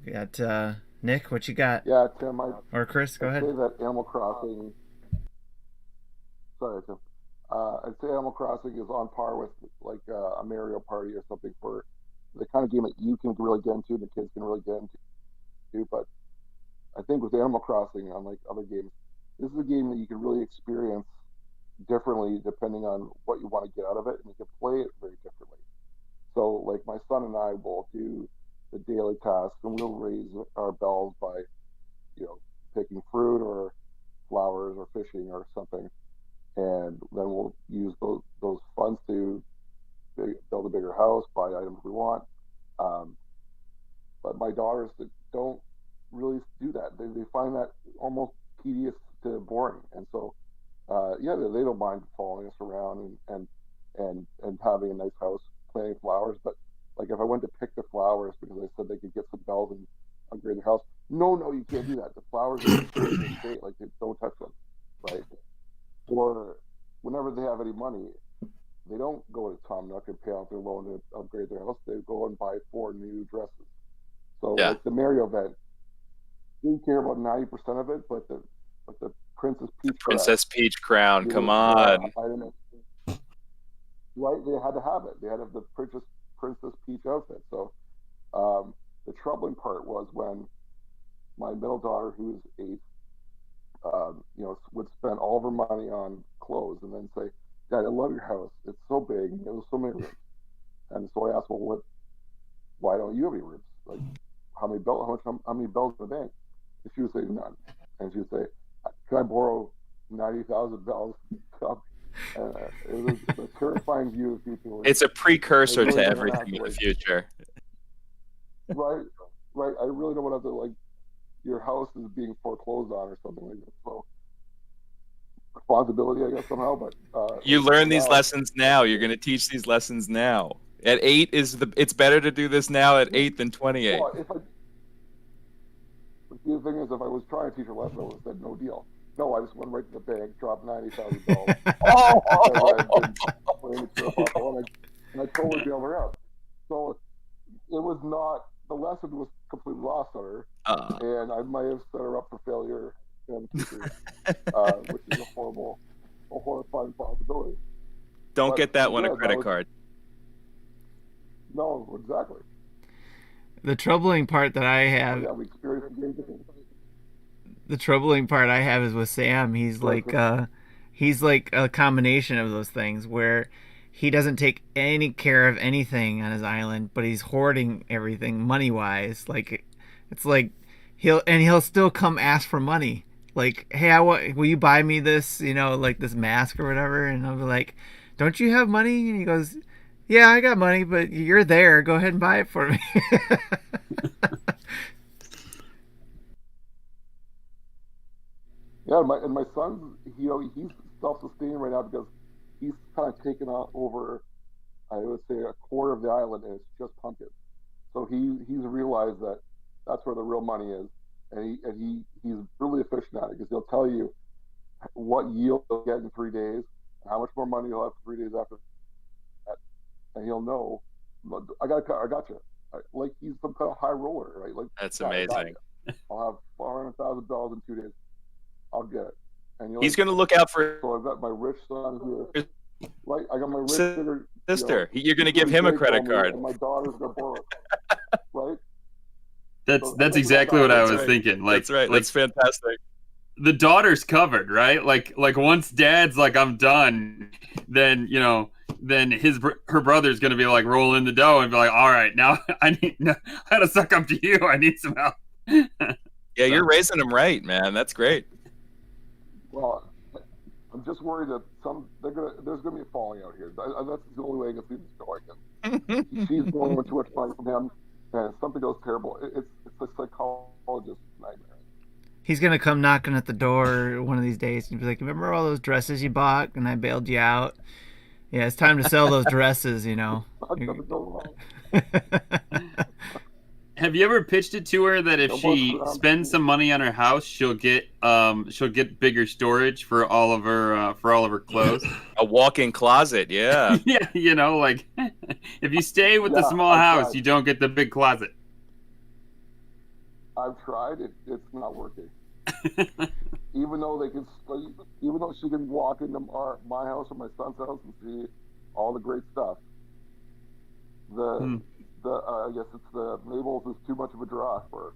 We got Nick. What you got? Yeah, Tim. Or Chris, go ahead. I'd say that Animal Crossing. Sorry, Tim. I'd say Animal Crossing is on par with like a Mario Party or something for the kind of game that you can really get into and the kids can really get into. But I think with Animal Crossing, unlike other games, this is a game that you can really experience differently depending on what you want to get out of it, and you can play it very differently. So, like my son and I will do the daily tasks, and we'll raise our bells by, picking fruit or flowers or fishing or something, and then we'll use those funds to build a bigger house, buy items we want. But my daughters don't really do that. They find that almost tedious to boring, and so they don't mind following us around and having a nice house, planting flowers. But like if I went to pick the flowers because I said they could get some bells and upgrade their house, no, you can't do that. The flowers are in a state, like don't touch them, right? Or whenever they have any money, they don't go to Tom Nook and pay off their loan to upgrade their house. They go and buy 4 new dresses. So like the Mario event, didn't care about 90% of it, but the Princess Peach crown. Come on. Right, they had to have it. They had to have the Princess Peach outfit. So the troubling part was when my middle daughter, who's 8, would spend all of her money on clothes and then say, "Dad, I love your house. It's so big. It was so many rooms." And so I asked, "Well, why don't you have any rooms? Like, how many bells in the bank?" And she would say, "None." And she would say, "Can I borrow 90,000 bells?" It was a terrifying view of people. It's a precursor to everything in the future. Right. I really don't want to have to, like, your house is being foreclosed on or something like that. So responsibility, I guess, somehow. But you learn these lessons now. You're going to teach these lessons now. At 8 it's better to do this now at 8 than 28. Well, the thing is, if I was trying to teach a lesson, I would have said no deal. No, I just went right to the bank, dropped $90,000. And I totally bailed her out. So it was not, the lesson was completely lost on her, and I might have set her up for failure in the future, which is a horrifying possibility. Don't get that one a credit card. No, exactly. The troubling part that I have. Yeah, we experienced the The troubling part I have is with Sam. He's like a combination of those things where he doesn't take any care of anything on his island, but he's hoarding everything money wise. Like it's like he'll still come ask for money. Like, hey, will you buy me this? Like this mask or whatever. And I'll be like, don't you have money? And he goes, yeah, I got money, but you're there. Go ahead and buy it for me. Yeah, and my son, he's self-sustaining right now because he's kind of taken over, I would say, a quarter of the island, and it's just pumpkins. So he's realized that that's where the real money is, and he's really efficient at it because he'll tell you what yield he'll get in 3 days, and how much more money he'll have 3 days after that, and he'll know, I got you. Like he's some kind of high roller, right? Like that's amazing. I'll have $400,000 in 2 days. I'll get it. And you're He's like, going to look out for so I've got my rich son here. Right, I got my rich sister. sister. You're going to give him a credit card. And my daughter's gonna borrow it. Right. That's exactly what I was right. thinking. Like, that's right. Like, That's fantastic. the daughter's covered, right? Like once dad's like, I'm done, then then her brother's gonna be like rolling the dough and be like, all right, now I gotta suck up to you. I need some help. Yeah, you're raising him right, man. That's great. Well, I'm just worried that there's gonna be a falling out here. That's the only way I can see this going. She's going with too much money from him, and something goes terrible. It's a psychologist's nightmare. He's gonna come knocking at the door one of these days and be like, "Remember all those dresses you bought and I bailed you out? Yeah, it's time to sell those dresses, you know." Have you ever pitched it to her that if she spends some money on her house, she'll get bigger storage for all of her clothes? A walk-in closet, yeah. Yeah, like if you stay with the small house, you don't get the big closet. I've tried it; it's not working. Even though she can walk into my house or my son's house and see all the great stuff, I guess it's the Mabel's is too much of a draw for her.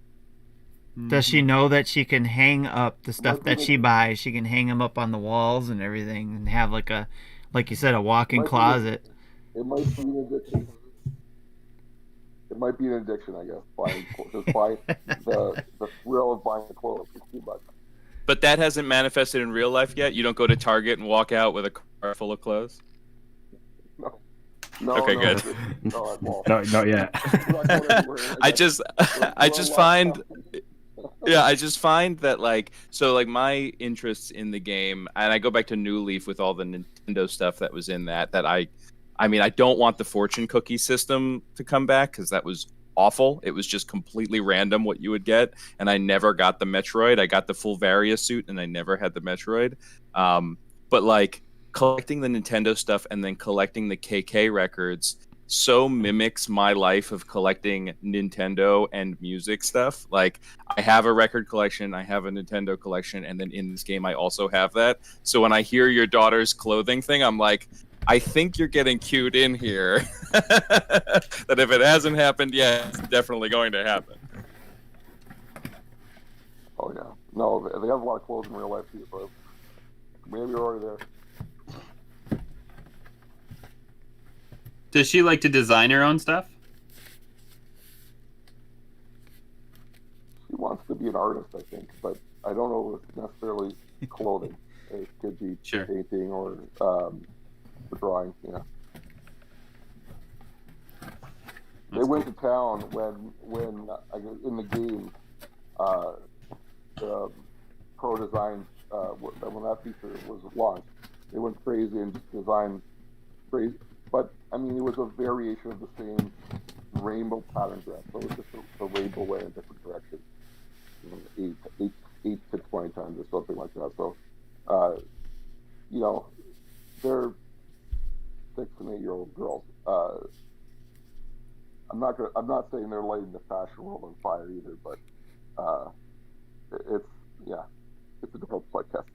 Does she know that she can hang up the stuff that she buys? She can hang them up on the walls and everything, and have like you said, a walk-in closet. It might be an addiction. It might be an addiction, I guess. Just buying the thrill of buying the clothes is too much. But that hasn't manifested in real life yet? You don't go to Target and walk out with a car full of clothes? No, okay, good. No, not yet. I just find that my interests in the game, and I go back to New Leaf with all the Nintendo stuff that was in that I don't want the fortune cookie system to come back because that was awful. It was just completely random what you would get, and I never got the Metroid. I got the full Varia suit, and I never had the Metroid. But like collecting the Nintendo stuff and then collecting the KK records so mimics my life of collecting Nintendo and music stuff. Like I have a record collection, I have a Nintendo collection, and then in this game I also have that. So when I hear your daughter's clothing thing, I'm like, I think you're getting cued in here. That if it hasn't happened yet, it's definitely going to happen. Oh yeah. No, they have a lot of clothes in real life too, but maybe you're already there. Does she like to design her own stuff? She wants to be an artist, I think, but I don't know if it's necessarily clothing. It could be painting or drawing. Yeah. They went to town when in the game, the Pro Design when that feature was launched, they went crazy and just designed crazy. But I mean, it was a variation of the same rainbow pattern dress, so it was just a rainbow way in a different direction, 8 to 20 times or something like that. So, they're 6 and 8-year-old girls. I'm not saying they're lighting the fashion world on fire either, but it's a different podcast.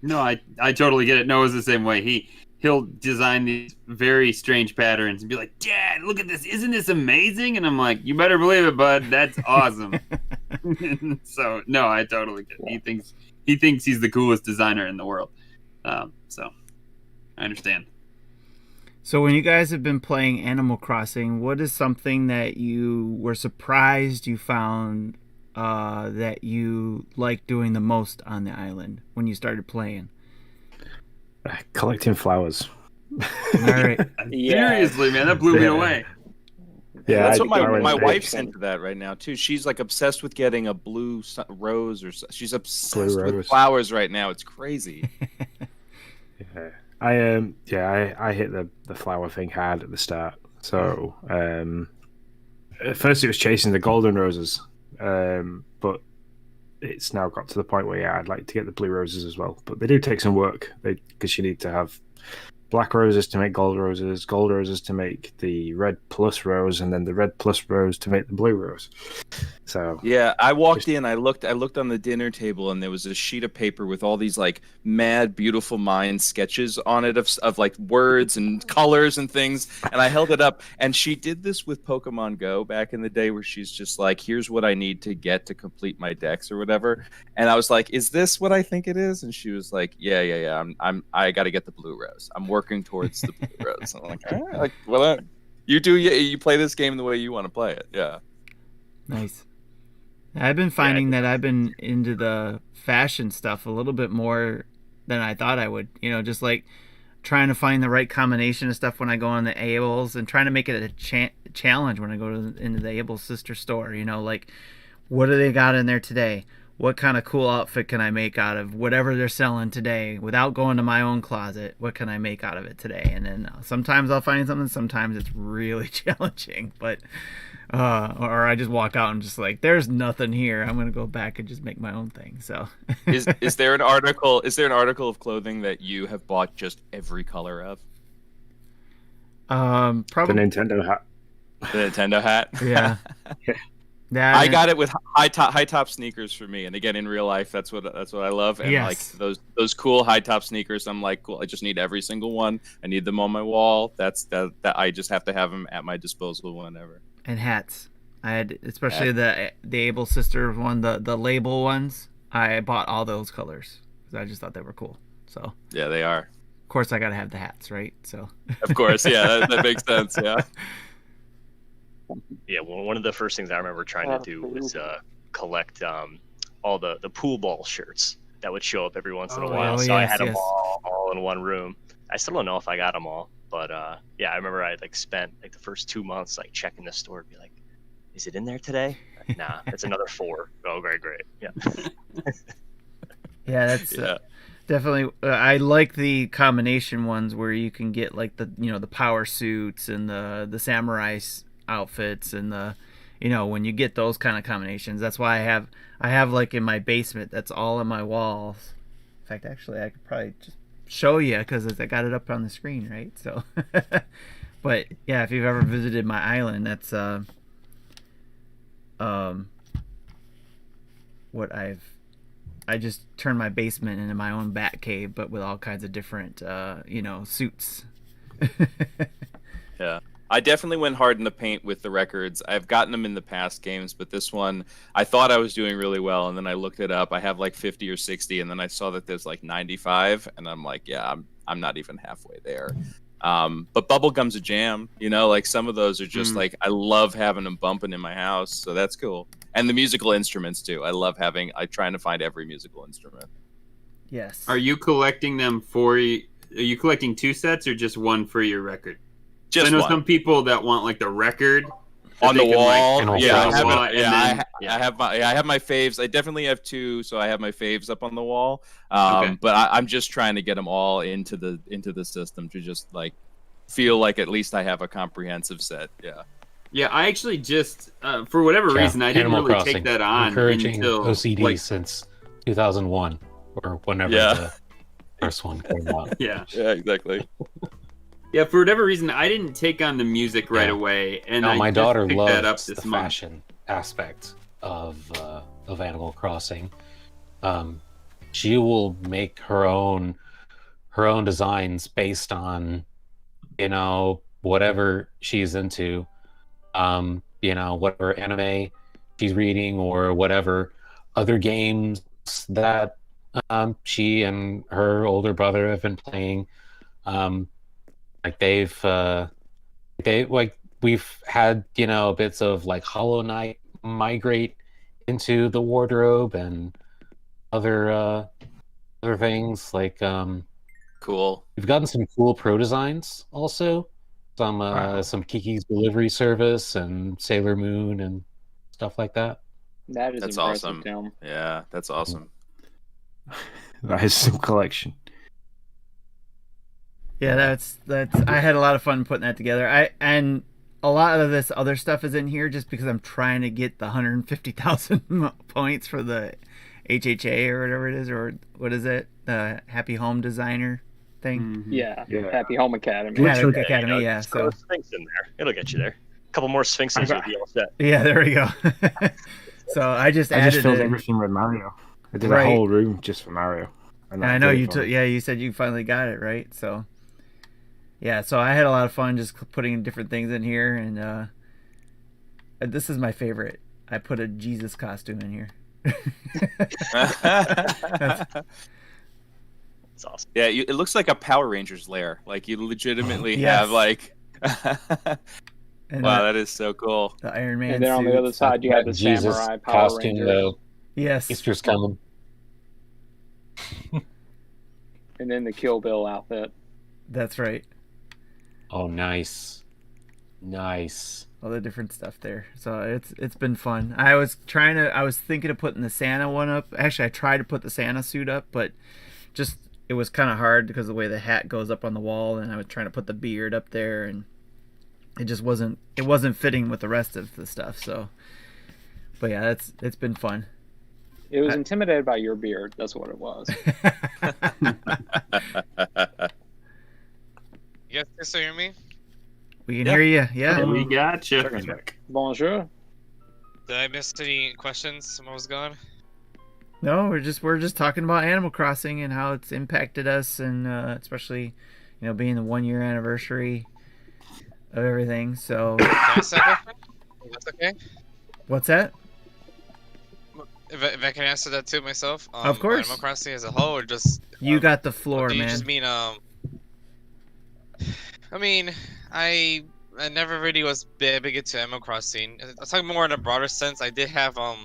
No, I totally get it. Noah's the same way. He'll design these very strange patterns and be like, "Dad, look at this! Isn't this amazing?" And I'm like, "You better believe it, bud. That's awesome." So no, I totally get it. Yeah. He thinks he's the coolest designer in the world. So I understand. So when you guys have been playing Animal Crossing, what is something that you were surprised you found that you like doing the most on the island when you started playing? Collecting flowers. All right. Seriously, man, that blew me away. Yeah, that's what my wife's into that right now too. She's like obsessed with getting a blue rose, or she's obsessed with flowers right now. It's crazy. Yeah, I hit the flower thing hard at the start. So at first it was chasing the golden roses, but it's now got to the point where I'd like to get the blue roses as well. But they do take some work because you need to have black roses to make gold roses to make the red plus rose, and then the red plus rose to make the blue rose. So yeah, I walked in, I looked on the dinner table, and there was a sheet of paper with all these like mad beautiful mind sketches on it of like words and colors and things, and I held it up, and she did this with Pokemon Go back in the day, where she's just like, here's what I need to get to complete my decks or whatever, and I was like, is this what I think it is? And she was like, yeah, I got to get the blue rose. I'm working towards the blue rose. And I'm like, all right, like, well, you play this game the way you want to play it. Yeah. Nice. I've been finding that I've been into the fashion stuff a little bit more than I thought I would. You know, just like trying to find the right combination of stuff when I go on the Abel's, and trying to make it a challenge when I go into the Abel's sister store. You know, like, what do they got in there today? What kind of cool outfit can I make out of whatever they're selling today without going to my own closet? What can I make out of it today? And then sometimes I'll find something. Sometimes it's really challenging, but or I just walk out and just like, there's nothing here. I'm gonna go back and just make my own thing. So is there an article of clothing that you have bought just every color of? Probably the Nintendo hat. The Nintendo hat. Yeah. I got it with high top sneakers for me, and again, in real life, that's what I love. And like those cool high top sneakers, I'm like, cool. I just need every single one. I need them on my wall. That I just have to have them at my disposal whenever. And hats, I had especially the Able Sister one, the label ones. I bought all those colors because I just thought they were cool. So yeah, they are. Of course, I gotta have the hats, right? So of course, yeah, that makes sense. Yeah. Yeah, well, one of the first things I remember trying to do was collect all the pool ball shirts that would show up every once in a while. So I had them all in one room. I still don't know if I got them all, but yeah, I remember I like spent like the first 2 months like checking the store to be like, is it in there today? Like, nah, it's another 4. Oh, great. Yeah. Yeah, that's definitely. I like the combination ones where you can get like the the power suits and the samurai outfits and the when you get those kind of combinations. That's why I have like in my basement, that's all in my walls. In fact, actually I could probably just show you because I got it up on the screen, right? So but yeah, if you've ever visited my island, that's what I just turned my basement into my own bat cave, but with all kinds of different suits. Yeah, I definitely went hard in the paint with the records. I've gotten them in the past games, but this one, I thought I was doing really well, and then I looked it up. I have like 50 or 60, and then I saw that there's like 95, and I'm like, yeah, I'm not even halfway there. But Bubblegum's a jam, like some of those are just like, I love having them bumping in my house, so that's cool. And the musical instruments too. I love I'm trying to find every musical instrument. Yes. Are you collecting them are you collecting 2 sets or just one for your record? Just I know one. some people that want like the record on the wall. I have my faves. I definitely have 2, so I have my faves up on the wall. Okay. But I'm just trying to get them all into the system to just like feel like at least I have a comprehensive set. Yeah. Yeah, I actually just for whatever reason I didn't really take that on encouraging until OCD since 2001 or whenever the first one came out. Yeah, exactly. Yeah, for whatever reason, I didn't take on the music right away, and my daughter picked loves that up this the month. fashion aspect of Animal Crossing. She will make her own designs based on whatever she's into, whatever anime she's reading or whatever other games that she and her older brother have been playing. We've had bits of like Hollow Knight migrate into the wardrobe and other things like cool. We've gotten some cool pro designs also, some Kiki's Delivery Service and Sailor Moon and stuff like that. That's awesome. Tim. Yeah, that's awesome. That is some collection. Yeah, that's. I had a lot of fun putting that together. And a lot of this other stuff is in here just because I'm trying to get the 150,000 points for the HHA or whatever it is, or what is it? The Happy Home Designer thing. Yeah, Yeah. Happy Home Academy. Yeah, Which one- Academy. Yeah, just throw a Sphinx in there. It'll get you there. A couple more Sphinxes, you'll be all set. yeah, there we go. So I just added filled it. everything with Mario. I did Right. a whole room just for Mario. And I know you took. Yeah, you said you finally got it right. So yeah, so I had a lot of fun just putting different things in here, and this is my favorite. I put a Jesus costume in here. It's awesome. Yeah, it looks like a Power Rangers lair. Like you legitimately Yes. have like. And wow, that is so cool. the Iron Man And then on the suits. other side, you have the Jesus Samurai Power costume, Ranger. though. Yes. Easter's coming. And then the Kill Bill outfit. That's right. Oh, nice. Nice. All the different stuff there. So it's been fun. I was thinking of putting the Santa one up. Actually, I tried to put the Santa suit up, but just it was kind of hard because of the way the hat goes up on the wall, and I was trying to put the beard up there, and it just wasn't fitting with the rest of the stuff. So, but yeah, it's been fun. It was intimidated by your beard. That's what it was. You guys can still hear me? We can hear you. Yeah. We got you. Bonjour. Did I miss any questions when I was gone? No, we're just talking about Animal Crossing and how it's impacted us, and especially, being the 1-year anniversary of everything. So, Can I ask that question? That's okay. What's that? If I can answer that too myself. Of course. Animal Crossing as a whole, or just You got the floor, do you man. just mean I mean, I never really was big into Animal Crossing. I'm talking more in a broader sense. I did have what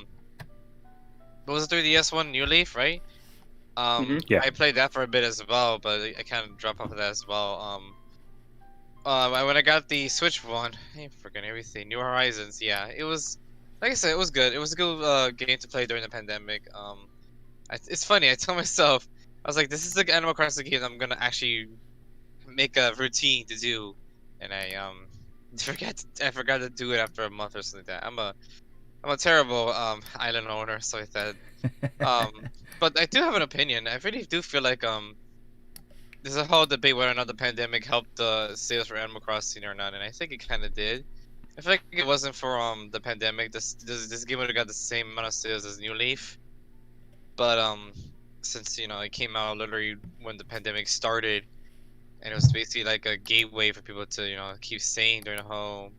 was the 3DS one, New Leaf, right? Yeah. I played that for a bit as well, but I kind of dropped off of that as well. When I got the Switch one, I'm forgetting everything. New Horizons, yeah, it was, like I said, it was good. It was a good game to play during the pandemic. It's funny. I tell myself, I was like, this is the Animal Crossing game I'm gonna actually make a routine to do, and I forgot to do it after a month or something like that. I'm a terrible island owner, so like that. But I do have an opinion. I really do feel like there's a whole debate whether or not the pandemic helped the sales for Animal Crossing or not, and I think it kind of did. I feel like if it wasn't for the pandemic, this game would have got the same amount of sales as New Leaf. But since it came out literally when the pandemic started, and it was basically like a gateway for people to keep staying during the whole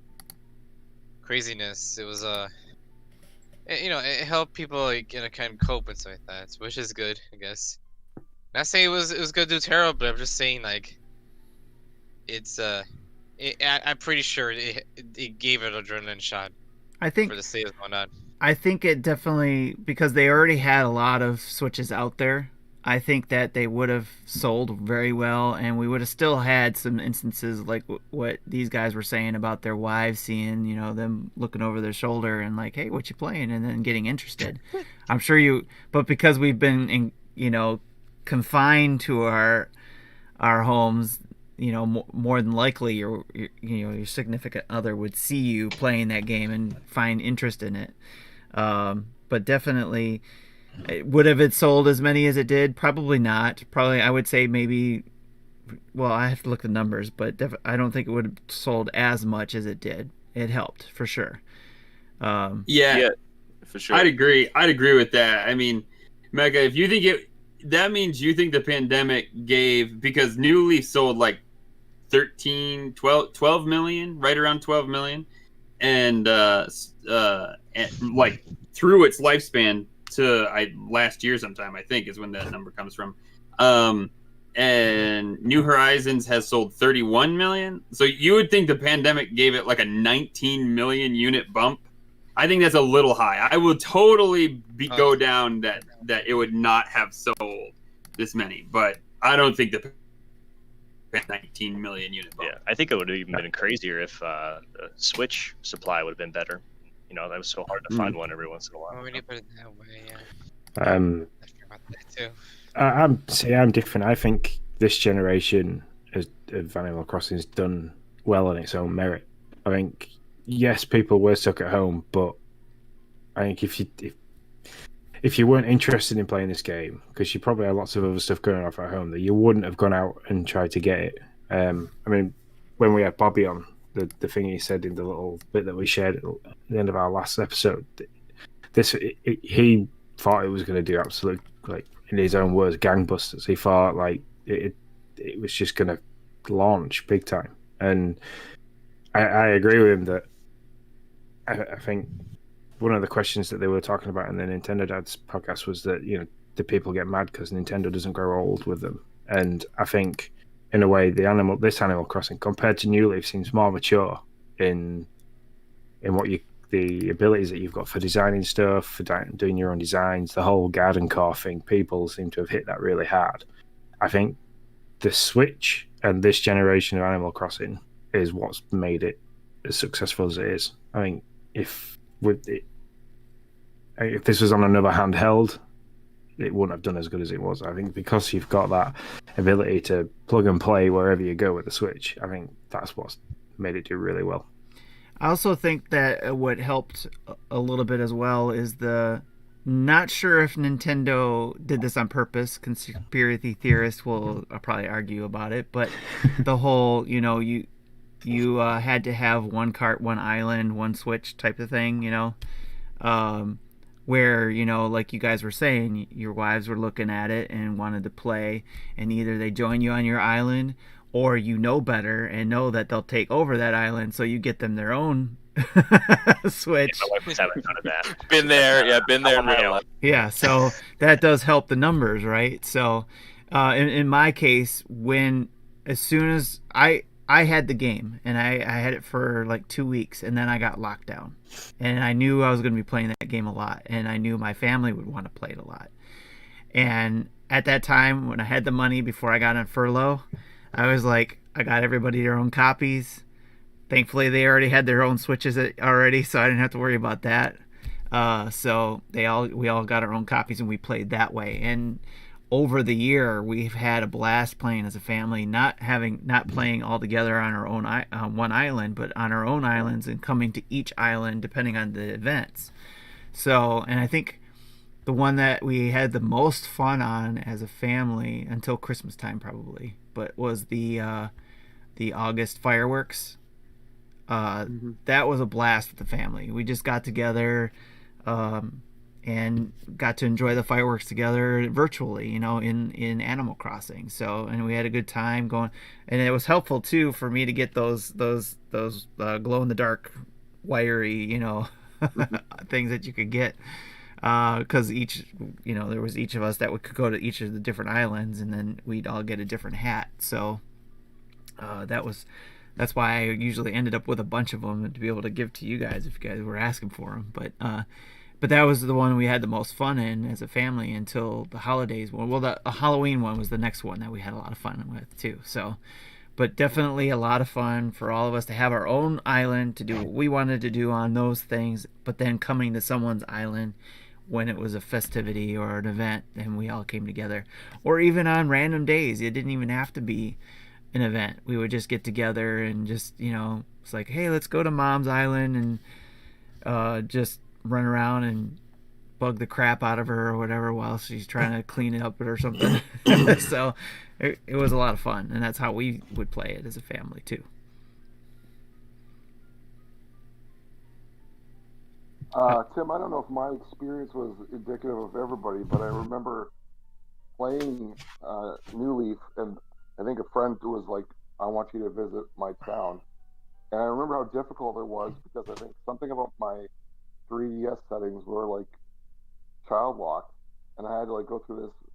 craziness. It was it helped people kind of cope and stuff like that, which is good, I guess. Not saying it was gonna do terrible, but I'm just saying like it's I'm pretty sure it gave it an adrenaline shot. I think for the sales going on. I think it definitely, because they already had a lot of Switches out there. I think that they would have sold very well, and we would have still had some instances like what these guys were saying about their wives seeing, them looking over their shoulder and like, hey, what you playing? And then getting interested. I'm sure but because we've been confined to our homes, more than likely your significant other would see you playing that game and find interest in it. But definitely, would have it sold as many as it did? Probably not. Probably, I would say maybe. Well, I have to look at the numbers, but I don't think it would have sold as much as it did. It helped for sure. Yeah, for sure. I'd agree with that. I mean, Mega, if you think that means you think the pandemic gave, because New Leaf sold like 12 million, right around 12 million, and like through its lifespan to last year sometime, I think is when that number comes from. And New Horizons has sold 31 million. So you would think the pandemic gave it like a 19 million unit bump. I think that's a little high. I will totally go down that it would not have sold this many, but I don't think the 19 million unit bump. Yeah, I think it would have even been crazier if the Switch supply would have been better. That was so hard to find one every once in a while. Oh, when you put it that way, yeah. I forgot about that too. I'm different. I think this generation of Animal Crossing has done well on its own merit. I think yes, people were stuck at home, but I think if you weren't interested in playing this game, because you probably had lots of other stuff going on at home, that you wouldn't have gone out and tried to get it. I mean, when we had Bobby on, the thing he said in the little bit that we shared at the end of our last episode, he thought it was going to do absolute, like in his own words, gangbusters. He thought like it was just going to launch big time, and I agree with him that I think one of the questions that they were talking about in the Nintendo Dads podcast was that, you know, do people get mad because Nintendo doesn't grow old with them? And I think, in a way, this Animal Crossing compared to New Leaf seems more mature in what the abilities that you've got for designing stuff, for doing your own designs, the whole garden core thing. People seem to have hit that really hard. I think the Switch and this generation of Animal Crossing is what's made it as successful as it is. I think if this was on another handheld, it wouldn't have done as good as it was. I think because you've got that ability to plug and play wherever you go with the Switch, I think that's what's made it do really well. I also think that what helped a little bit as well is not sure if Nintendo did this on purpose. Conspiracy theorists will probably argue about it, but the whole, you know, you had to have one cart, one island, one Switch type of thing, you know, where, you know, like you guys were saying, your wives were looking at it and wanted to play, and either they join you on your island, or you know better and know that they'll take over that island, so you get them their own Switch. Yeah, my wife was having fun of that. Been there in real life. Yeah, so that does help the numbers, right? So in my case, as soon as I had the game, and I had it for like 2 weeks, and then I got locked down, and I knew I was going to be playing that game a lot, and I knew my family would want to play it a lot. And at that time, when I had the money before I got on furlough, I was like, I got everybody their own copies. Thankfully, they already had their own Switches already, so I didn't have to worry about that. So we all got our own copies, and we played that way. And over the year, we've had a blast playing as a family, not playing all together on our own one island, but on our own islands, and coming to each island depending on the events. So, and I think the one that we had the most fun on as a family until Christmas time probably, but was the August fireworks. That was a blast with the family. We just got together and got to enjoy the fireworks together virtually, you know, in Animal Crossing. So, and we had a good time going, and it was helpful too for me to get those glow in the dark wiry, you know, things that you could get. Because each of us that could go to each of the different islands, and then we'd all get a different hat. So that's why I usually ended up with a bunch of them to be able to give to you guys if you guys were asking for them. But that was the one we had the most fun in as a family until the holidays. Well, the Halloween one was the next one that we had a lot of fun with too. So, but definitely a lot of fun for all of us to have our own island, to do what we wanted to do on those things, but then coming to someone's island when it was a festivity or an event, and we all came together. Or even on random days, it didn't even have to be an event. We would just get together and just, you know, it's like, hey, let's go to Mom's island and just run around and bug the crap out of her or whatever while she's trying to clean it up or something. So it was a lot of fun, and that's how we would play it as a family too. Tim, I don't know if my experience was indicative of everybody, but I remember playing New Leaf, and I think a friend was like, I want you to visit my town. And I remember how difficult it was, because I think something about my 3DS settings were like child locked, and I had to like go through this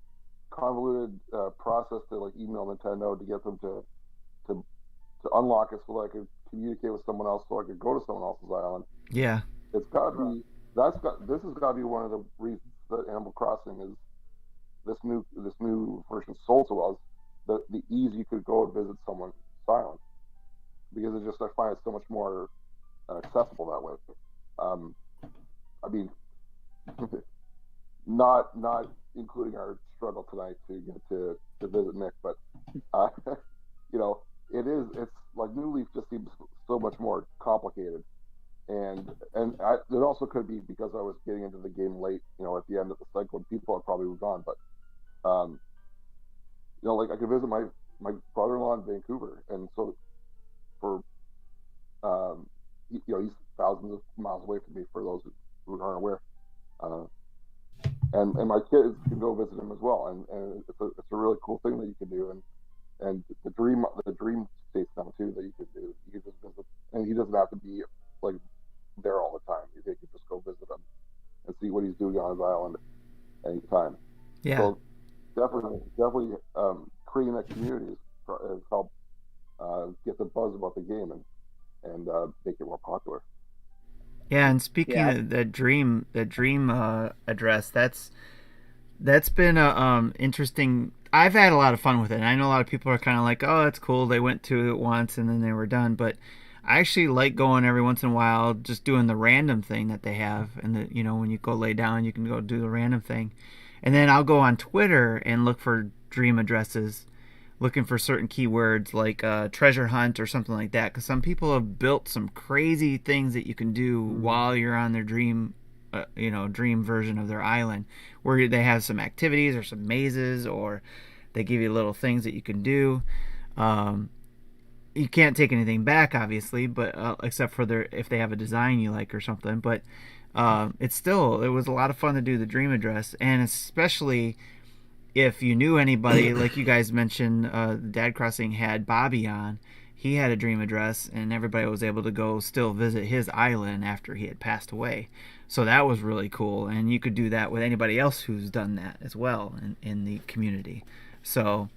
convoluted process to like email Nintendo to get them to unlock it so that I could communicate with someone else, so I could go to someone else's island. Yeah. It's got to be this has got to be one of the reasons that Animal Crossing is this new version sold to us. The ease you could go and visit someone's island, because I find it so much more accessible that way. I mean, not including our struggle tonight to get to visit Nick, but you know, it's like New Leaf just seems so much more complicated. it also could be because I was getting into the game late, at the end of the cycle, and people had probably moved on. But like I could visit my brother-in-law in Vancouver, and so for he's thousands of miles away from me. For those who aren't aware, and my kids can go visit him as well, and it's a really cool thing that you can do, and the dream states now too that you can do. You can just visit, and he doesn't have to be like there all the time. They can just go visit him and see what he's doing on his island anytime. Yeah. So definitely creating that community has helped get the buzz about the game and make it more popular. Yeah, and speaking of the dream address, that's been a interesting. I've had a lot of fun with it. And I know a lot of people are kind of like, oh, it's cool. They went to it once and then they were done. But I actually like going every once in a while, just doing the random thing that they have, and when you go lay down, you can go do the random thing, and then I'll go on Twitter and look for dream addresses, looking for certain keywords like treasure hunt or something like that, because some people have built some crazy things that you can do while you're on their dream version of their island, where they have some activities or some mazes, or they give you little things that you can do. You can't take anything back, obviously, but except for if they have a design you like or something. But it was a lot of fun to do the dream address, and especially if you knew anybody, like you guys mentioned, Dad Crossing had Bobby on. He had a dream address, and everybody was able to go still visit his island after he had passed away. So that was really cool, and you could do that with anybody else who's done that as well in the community. So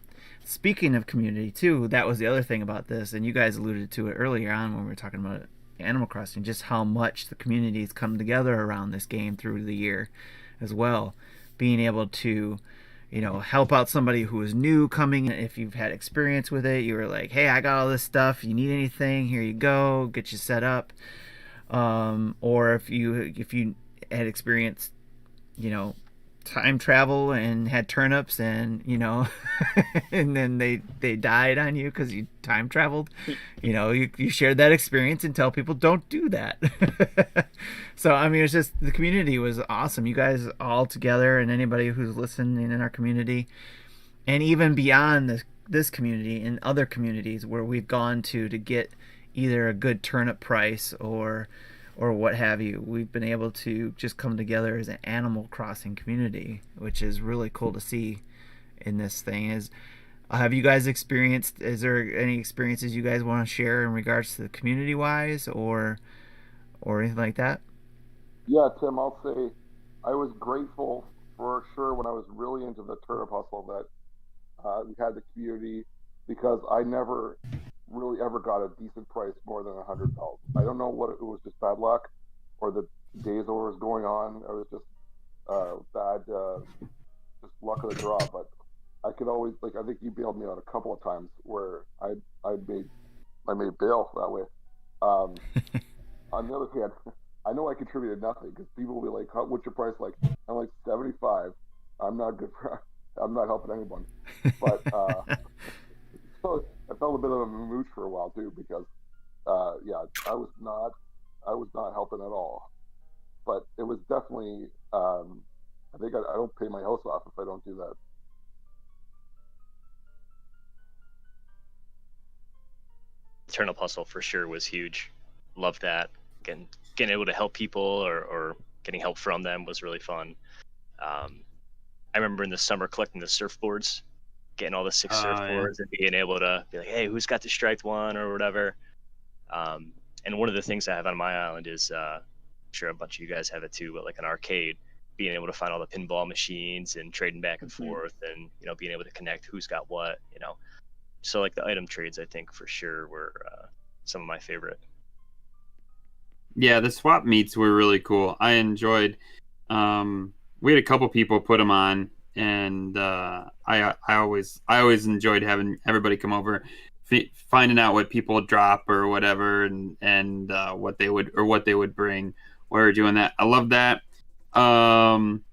speaking of community too, that was the other thing about this, and you guys alluded to it earlier on when we were talking about Animal Crossing, just how much the communities come together around this game through the year as well. Being able to help out somebody who is new coming. If you've had experience with it, you were like, hey, I got all this stuff, you need anything, here you go, get you set up. Or if you had experienced time travel and had turnips and and then they died on you because you time traveled, you shared that experience and tell people don't do that. So I mean, it's just, the community was awesome. You guys all together, and anybody who's listening in our community, and even beyond this community, in other communities where we've gone to get either a good turnip price or what have you, we've been able to just come together as an Animal Crossing community, which is really cool to see in this thing. Have you guys experienced, is there any experiences you guys want to share in regards to the community wise or anything like that? Yeah, Tim, I'll say I was grateful for sure when I was really into the turnip hustle that we had the community, because I never really ever got a decent price more than $100. I don't know what it was, just bad luck, or the days that was going on. It was just bad, just luck of the draw. But I could always, like, I think you bailed me out a couple of times where I made bail that way. On the other hand, I know I contributed nothing, because people will be like, "What's your price like?" I'm like, 75. I'm not helping anyone. But so I felt a bit of a mooch for a while too, because I was not helping at all. But it was definitely, I think I don't pay my house off if I don't do that. Turnip hustle for sure was huge. Loved that. Getting able to help people or getting help from them was really fun. I remember in the summer collecting the surfboards, getting all the 6 surfboards, and being able to be like, hey, who's got the striped one or whatever. And one of the things I have on my island is, I'm sure a bunch of you guys have it too, but like an arcade, being able to find all the pinball machines and trading back and forth, and being able to connect who's got what. So like the item trades, I think for sure were some of my favorite. Yeah, the swap meets were really cool. I enjoyed. We had a couple people put them on, and I always enjoyed having everybody come over, finding out what people drop or whatever, and what they would bring while we were doing that. I love that. Probably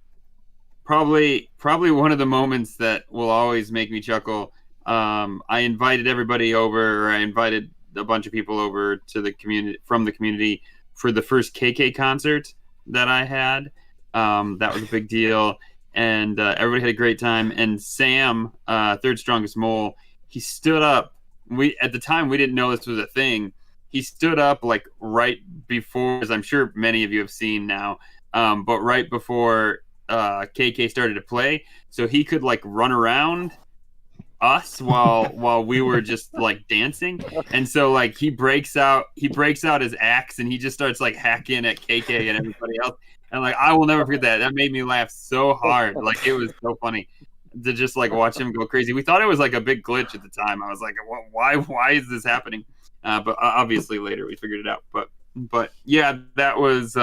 one of the moments that will always make me chuckle. I invited everybody over, or I invited a bunch of people over to the community, from the community, for the first KK concert that I had. That was a big deal, and everybody had a great time. And Sam, Third Strongest Mole, he stood up. At the time we didn't know this was a thing. He stood up like right before, as I'm sure many of you have seen now, but right before KK started to play, so he could like run around us while we were just like dancing. And so like he breaks out his axe and he just starts like hacking at KK and everybody else. And like I will never forget that. That made me laugh so hard. Like it was so funny to just like watch him go crazy. We thought it was like a big glitch at the time. I was like, why is this happening? But obviously later we figured it out. But yeah, that was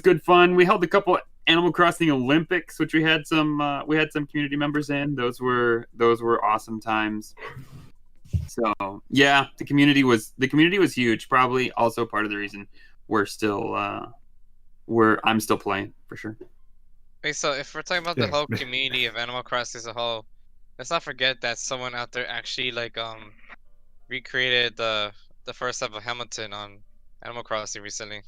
good fun. We held a couple Animal Crossing Olympics, which we had some community members in. Those were awesome times. So yeah, the community was huge. Probably also part of the reason I'm still playing for sure. Wait, so if we're talking about the whole community of Animal Crossing as a whole, let's not forget that someone out there actually like recreated the first step of Hamilton on Animal Crossing recently.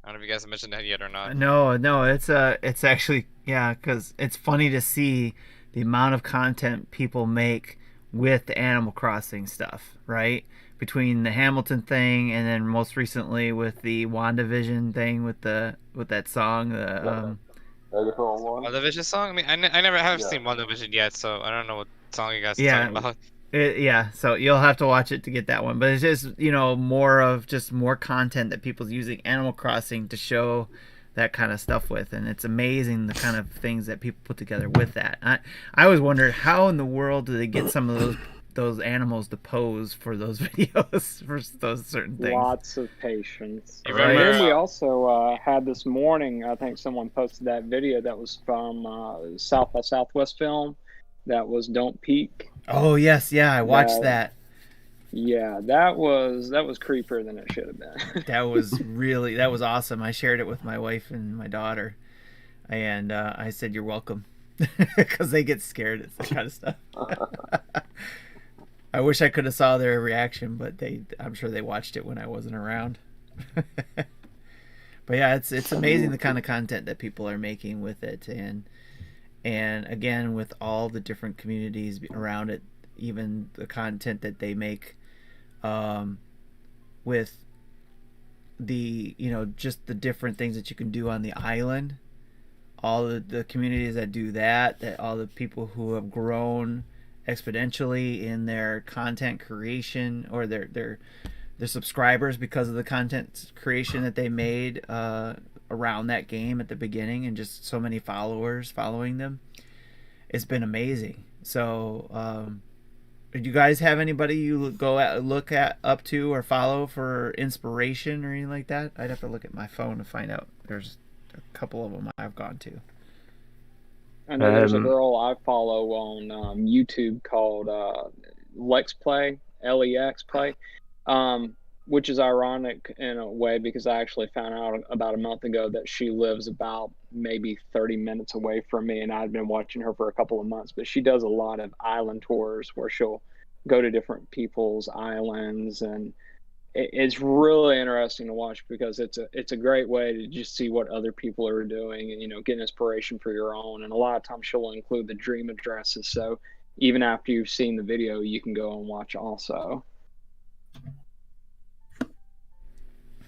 I don't know if you guys have mentioned that yet or not. No, it's actually, yeah, because it's funny to see the amount of content people make with the Animal Crossing stuff, right? Between the Hamilton thing and then most recently with the WandaVision thing with that song, the WandaVision song. I mean, I never have seen WandaVision yet, so I don't know what song you guys are talking about. So you'll have to watch it to get that one. But it's just, more content that people's using Animal Crossing to show that kind of stuff with. And it's amazing the kind of things that people put together with that. I always wondered how in the world do they get some of those animals to pose for those videos, for those certain things. Lots of patience. Right. And then we also had this morning, I think someone posted that video that was from South by Southwest film. That was Don't Peek. Oh yes, yeah, I watched that. Yeah, that was creepier than it should have been. that was awesome. I shared it with my wife and my daughter, and I said, "You're welcome," because they get scared at that kind of stuff. I wish I could have saw their reaction, but I'm sure they watched it when I wasn't around. But yeah, it's amazing the kind of content that people are making with it, and again with all the different communities around it, even the content that they make with the just the different things that you can do on the island, all the communities that do that all the people who have grown exponentially in their content creation or their subscribers because of the content creation that they made around that game at the beginning, and just so many followers following them. It's been amazing. So do you guys have anybody you look at up to or follow for inspiration or anything like that? I'd have to look at my phone to find out. There's a couple of them I've gone to. I know there's a girl I follow on YouTube called Lex Play, Lex Play, which is ironic in a way because I actually found out about a month ago that she lives about maybe 30 minutes away from me, and I've been watching her for a couple of months. But she does a lot of island tours where she'll go to different people's islands, and it's really interesting to watch because it's a great way to just see what other people are doing and get inspiration for your own. And a lot of times she'll include the dream addresses, so even after you've seen the video you can go and watch also.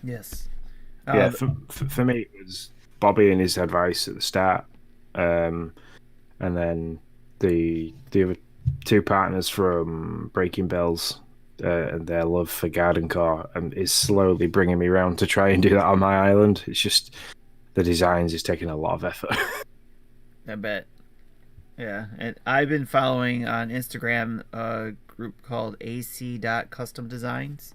Yes. Yeah, for me it was Bobby and his advice at the start, and then the other two partners from Breaking Bells and their love for Garden Core, and is slowly bringing me around to try and do that on my island. It's just the designs is taking a lot of effort. I bet. Yeah, and I've been following on Instagram a group called AC.Custom Designs.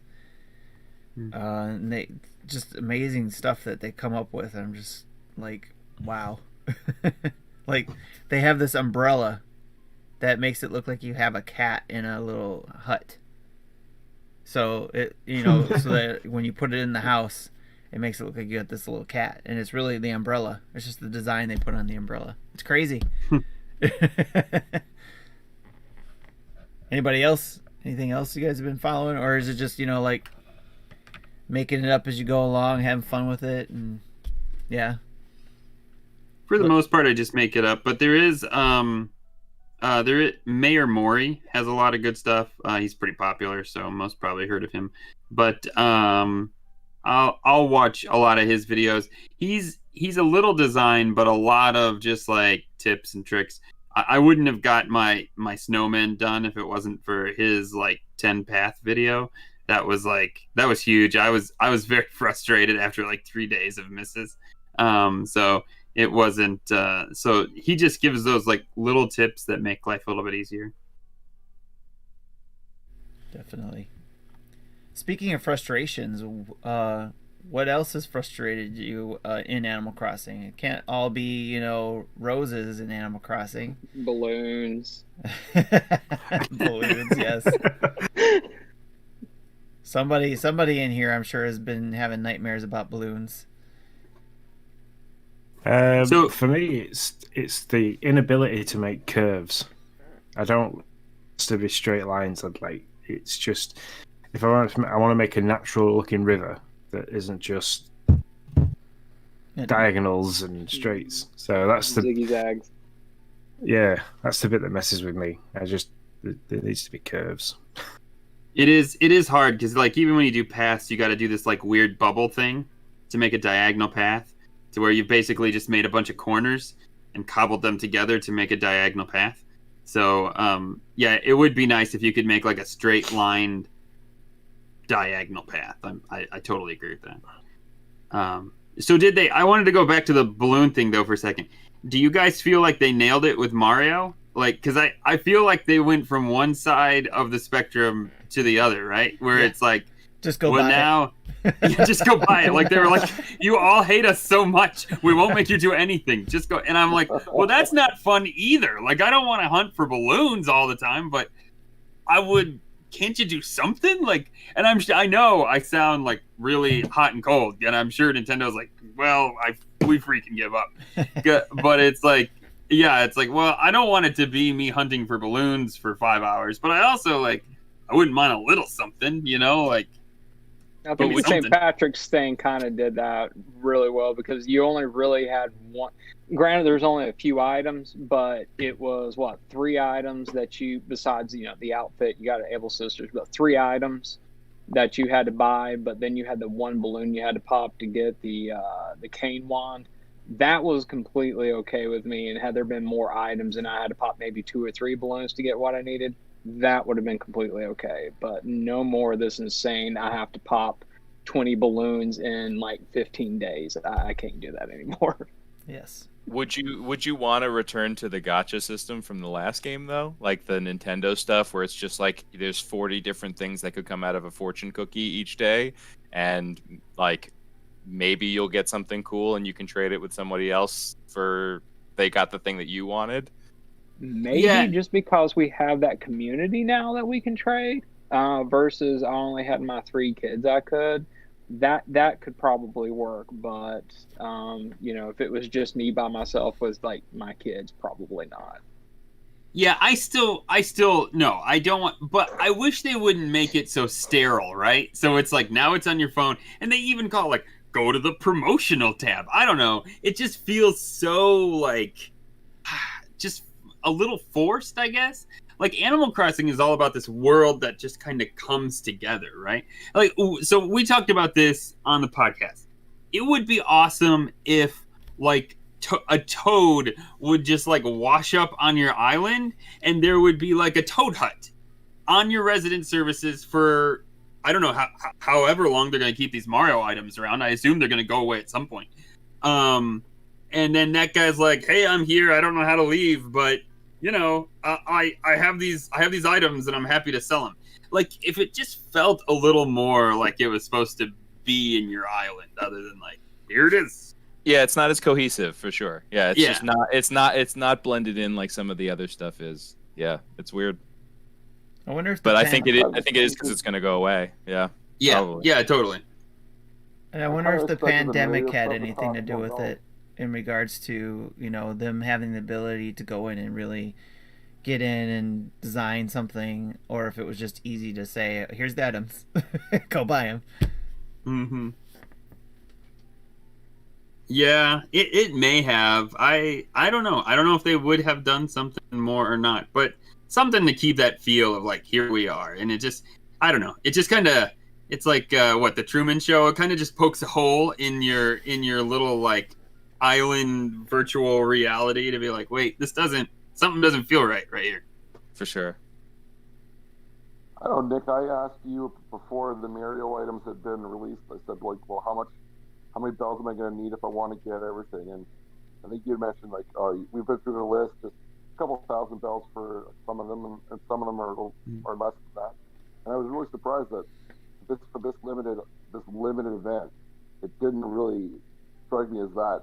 And they just amazing stuff that they come up with. I'm just like, wow. Like they have this umbrella that makes it look like you have a cat in a little hut. So it so that when you put it in the house, it makes it look like you got this little cat, and it's really the umbrella. It's just the design they put on the umbrella. It's crazy. Anybody else? Anything else you guys have been following, or is it just making it up as you go along, having fun with it, and yeah. For the most part, I just make it up. But there is Mayor Mori has a lot of good stuff. He's pretty popular, so most probably heard of him. But I'll watch a lot of his videos. He's a little design, but a lot of just like tips and tricks. I wouldn't have got my snowman done if it wasn't for his like 10 path video. That was huge. I was very frustrated after like 3 days of misses. So it wasn't. So he just gives those like little tips that make life a little bit easier. Definitely. Speaking of frustrations, what else has frustrated you in Animal Crossing? It can't all be, roses in Animal Crossing. Balloons. Balloons, yes. Somebody in here, I'm sure, has been having nightmares about balloons. So for me, it's the inability to make curves. I don't want it to be straight lines. It's just if I want to make a natural looking river that isn't just diagonals and straights. So that's the zigzags. Yeah, that's the bit that messes with me. There needs to be curves. It is hard because like even when you do paths, you got to do this like weird bubble thing to make a diagonal path, to where you've basically just made a bunch of corners and cobbled them together to make a diagonal path. So yeah, it would be nice if you could make like a straight lined diagonal path. I totally agree with that. So I wanted to go back to the balloon thing though for a second. Do you guys feel like they nailed it with Mario? Like, because I feel like they went from one side of the spectrum to the other, right? Where it's like, just go buy now, just go buy it. Like they were like, you all hate us so much, we won't make you do anything. Just go. And I'm like, well, that's not fun either. Like, I don't want to hunt for balloons all the time, but I would. Can't you do something? Like, and I know I sound like really hot and cold, and I'm sure Nintendo's like, well, we freaking give up. But it's like, yeah, it's like, well, I don't want it to be me hunting for balloons for 5 hours, but I also like, I wouldn't mind a little something, like. I think the St. Patrick's thing kind of did that really well because you only really had one. Granted, there's only a few items, but it was 3 items that you, besides the outfit, you got Able Sisters, but 3 items that you had to buy. But then you had the one balloon you had to pop to get the cane wand. That was completely okay with me. And had there been more items and I had to pop maybe 2 or 3 balloons to get what I needed, that would have been completely okay. But no more of this insane, I have to pop 20 balloons in like 15 days. I can't do that anymore. Yes. Would you want to return to the gacha system from the last game though? Like the Nintendo stuff where it's just like there's 40 different things that could come out of a fortune cookie each day, and like maybe you'll get something cool and you can trade it with somebody else for they got the thing that you wanted? Maybe just because we have that community now that we can trade, versus I only had my 3 kids I could. That could probably work, but if it was just me by myself with like my kids, probably not. Yeah, I still no, I don't want, but I wish they wouldn't make it so sterile, right? So it's like now it's on your phone, and they even call it like go to the promotional tab. I don't know, it just feels so like just a little forced, I guess. Like Animal Crossing is all about this world that just kind of comes together, right? Like, so we talked about this on the podcast. It would be awesome if like a toad would just like wash up on your island and there would be like a toad hut on your resident services for, I don't know, however long they're going to keep these Mario items around. I assume they're going to go away at some point. And then that guy's like, hey, I'm here. I don't know how to leave, but I have these items and I'm happy to sell them. Like if it just felt a little more like it was supposed to be in your island, other than like here it is. Yeah, it's not as cohesive for sure. Yeah, just not. It's not blended in like some of the other stuff is. Yeah, it's weird. I wonder if. But I think it is because it's going to go away. Yeah. Yeah. Probably. Yeah. Totally. And I wonder if the pandemic had anything to do with it. In regards to them having the ability to go in and really get in and design something, or if it was just easy to say, here's the items, go buy them. Mm-hmm. Yeah, it may have. I don't know. I don't know if they would have done something more or not, but something to keep that feel of like, here we are. And it just, I don't know. It just kind of, it's like what, the Truman Show. It kind of just pokes a hole in your little like island virtual reality to be like, wait, something doesn't feel right here. For sure. I don't know, Nick, I asked you before the Mario items had been released. I said, like, well, how many bells am I going to need if I want to get everything? And I think you mentioned, like, we've been through the list, just a couple thousand bells for some of them, and some of them are less than that. And I was really surprised that for this limited event, it didn't really strike me as that.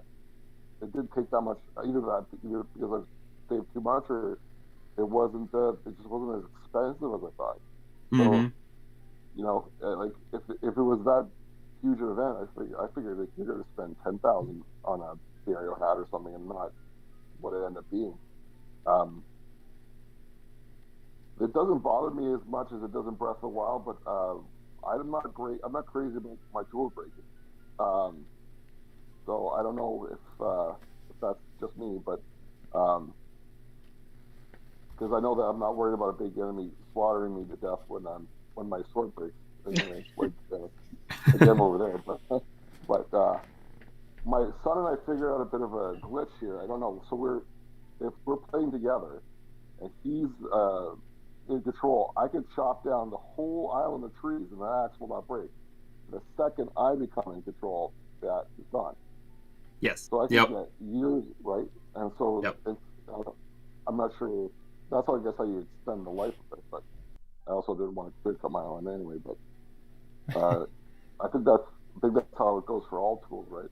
It didn't take that much, either because I saved too much, or it just wasn't as expensive as I thought. So, you know, like if it was that huge an event, I figured that you're going to spend 10,000 on a Mario hat or something, and not what it ended up being. It doesn't bother me as much as it does in Breath of the Wild, but I'm not crazy about my tools breaking. So I don't know if that's just me, but because I know that I'm not worried about a big enemy slaughtering me to death when my sword breaks. Anyway, like again over there, but my son and I figured out a bit of a glitch here. I don't know. So if we're playing together, and he's in control, I can chop down the whole island of trees, and the axe will not break. The second I become in control, that is done. Yes. So I can get years, right? And so I'm not sure. That's how I guess how you extend the life of it. But I also didn't want to clear cut my island anyway. But I think that's how it goes for all tools, right?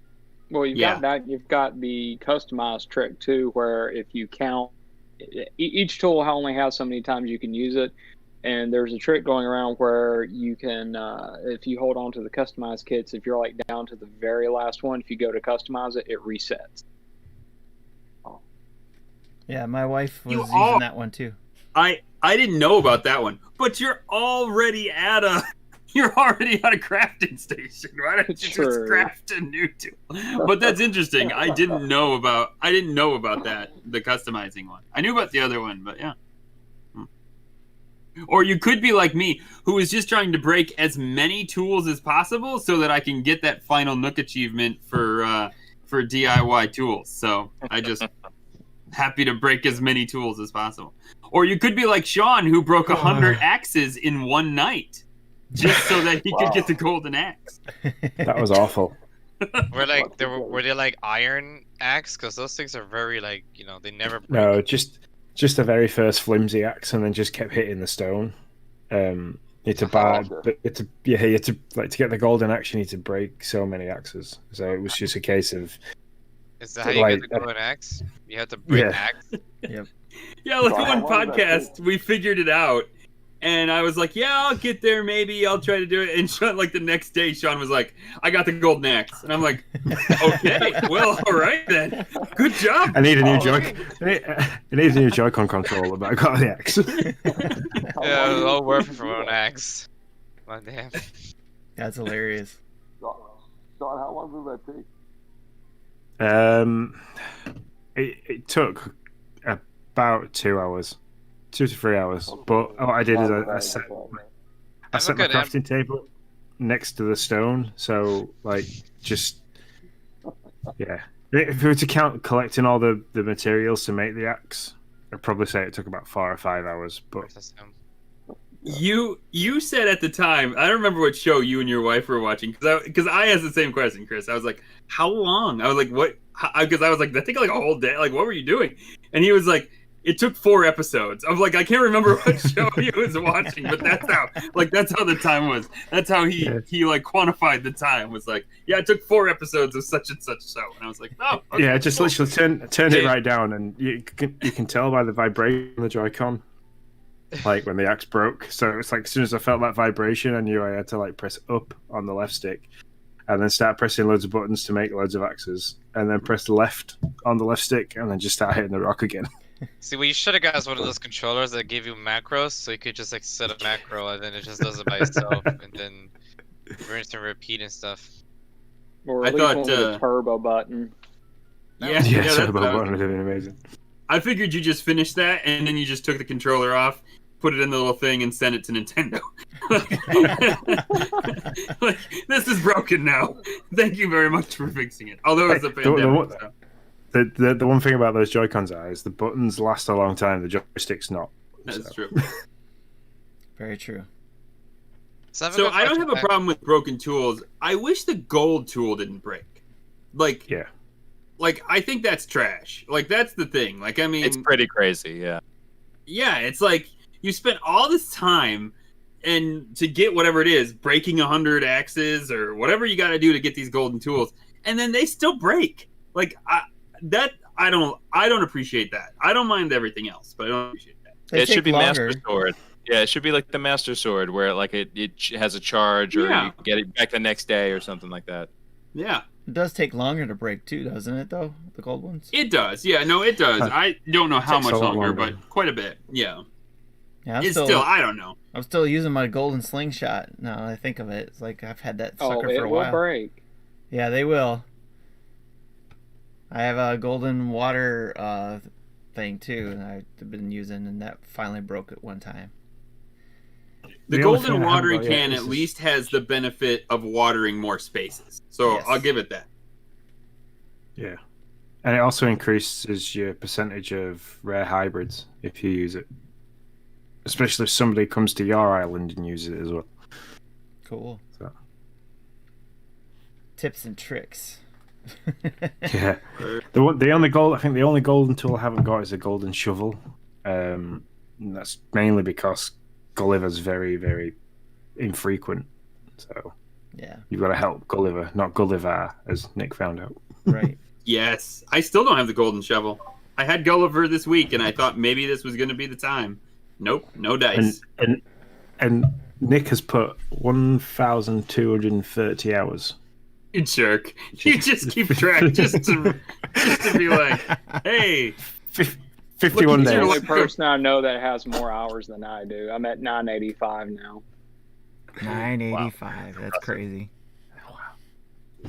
Well, you've got that. You've got the customized trick too, where if you count each tool only has so many times you can use it, and there's a trick going around where you can, if you hold on to the customized kits, if you're like down to the very last one, if you go to customize it, it resets. Yeah, my wife was using that one too. I didn't know about that one, but you're already at a crafting station. Why don't you just craft a new tool? But that's interesting. I didn't know about that, the customizing one. I knew about the other one, but yeah. Or you could be like me, who is just trying to break as many tools as possible so that I can get that final Nook achievement for DIY tools. So I just happy to break as many tools as possible. Or you could be like Sean, who broke 100 axes in one night, just so that he could get the golden axe. That was awful. Were they like iron axe? Because those things are very they never break. No, just the very first flimsy axe, and then just kept hitting the stone. You had to to get the golden axe, you need to break so many axes. So it was just a case of. Is that how you get the golden axe? You have to break axe. Yep. Yeah, like one podcast, we figured it out, and I was like, "Yeah, I'll get there. Maybe I'll try to do it." And Sean, the next day, Sean was like, "I got the golden axe," and I'm like, "Okay, well, all right then. Good job." I need a new Joy-Con controller, but I got the axe. Yeah, it was all worth it for one axe. Oh, damn. That's hilarious. Sean, how long did that take? It took about 2 hours, 2 to 3 hours. But what I did is I set my crafting table next to the stone. So if we were to count collecting all the materials to make the axe, I'd probably say it took about 4 or 5 hours. But you said at the time, I don't remember what show you and your wife were watching, because I asked the same question, Chris. I was like, how long? I was like, what? Because I was like, that took like a whole day. Like, what were you doing? And he was like, it took 4 episodes. I was like, I can't remember what show he was watching, but that's how the time was. That's how he quantified the time. Was like, yeah, it took 4 episodes of such and such show. And I was like, oh, okay. Yeah, just literally turn it right down, and you can tell by the vibration of the Joy-Con. Like when the axe broke, so it's like as soon as I felt that vibration, I knew I had to press up on the left stick, and then start pressing loads of buttons to make loads of axes, and then press left on the left stick, and then just start hitting the rock again. See, what you should have got is one of those controllers that give you macros, so you could just set a macro, and then it just does it by itself, and then rinse and repeat and stuff. Or I at least thought, one with a turbo button. Yeah, Yeah, that's Turbo what I was Button would have been amazing. I figured you just finished that and then you just took the controller off, put it in the little thing, and sent it to Nintendo. Like, this is broken now. Thank you very much for fixing it. Although it's a pandemic. The one thing about those Joy-Cons is the buttons last a long time, the joystick's not. That's true. Very true. So I don't have a problem with broken tools. I wish the gold tool didn't break. Like, yeah. Like, I think that's trash. Like, that's the thing. Like, I mean... It's pretty crazy, yeah. Yeah, it's like, you spent all this time and to get whatever it is, breaking 100 axes or whatever you got to do to get these golden tools, and then they still break. Like, I don't appreciate that. I don't mind everything else, but I don't appreciate that. It should be Master Sword. Yeah, it should be like the Master Sword, where like it has a charge, or you get it back the next day, or something like that. Yeah. It does take longer to break too, doesn't it? Though the gold ones. It does. Yeah. No, it does. I don't know how much longer, but quite a bit. Yeah. Yeah, it's still. I don't know. I'm still using my golden slingshot. Now that I think of it, it's like I've had that sucker for a while. It will break. Yeah, they will. I have a golden water thing too, and I've been using, and that finally broke at one time. The golden watering can at least has the benefit of watering more spaces, so I'll give it that. Yeah, and it also increases your percentage of rare hybrids if you use it, especially if somebody comes to your island and uses it as well. Cool. So. Tips and tricks. Yeah, the only golden tool I haven't got is a golden shovel. And that's mainly because Gulliver's very, very infrequent. So yeah, you've got to help Gulliver, not Gulliver, as Nick found out. Right. Yes, I still don't have the golden shovel. I had Gulliver this week, and I thought maybe this was going to be the time. Nope, no dice. And Nick has put 1,230 hours. You jerk. You just keep track just to be like, hey. 51 days. The only person I know that has more hours than I do. I'm at 985 now. 985. Wow. That's crazy. Wow.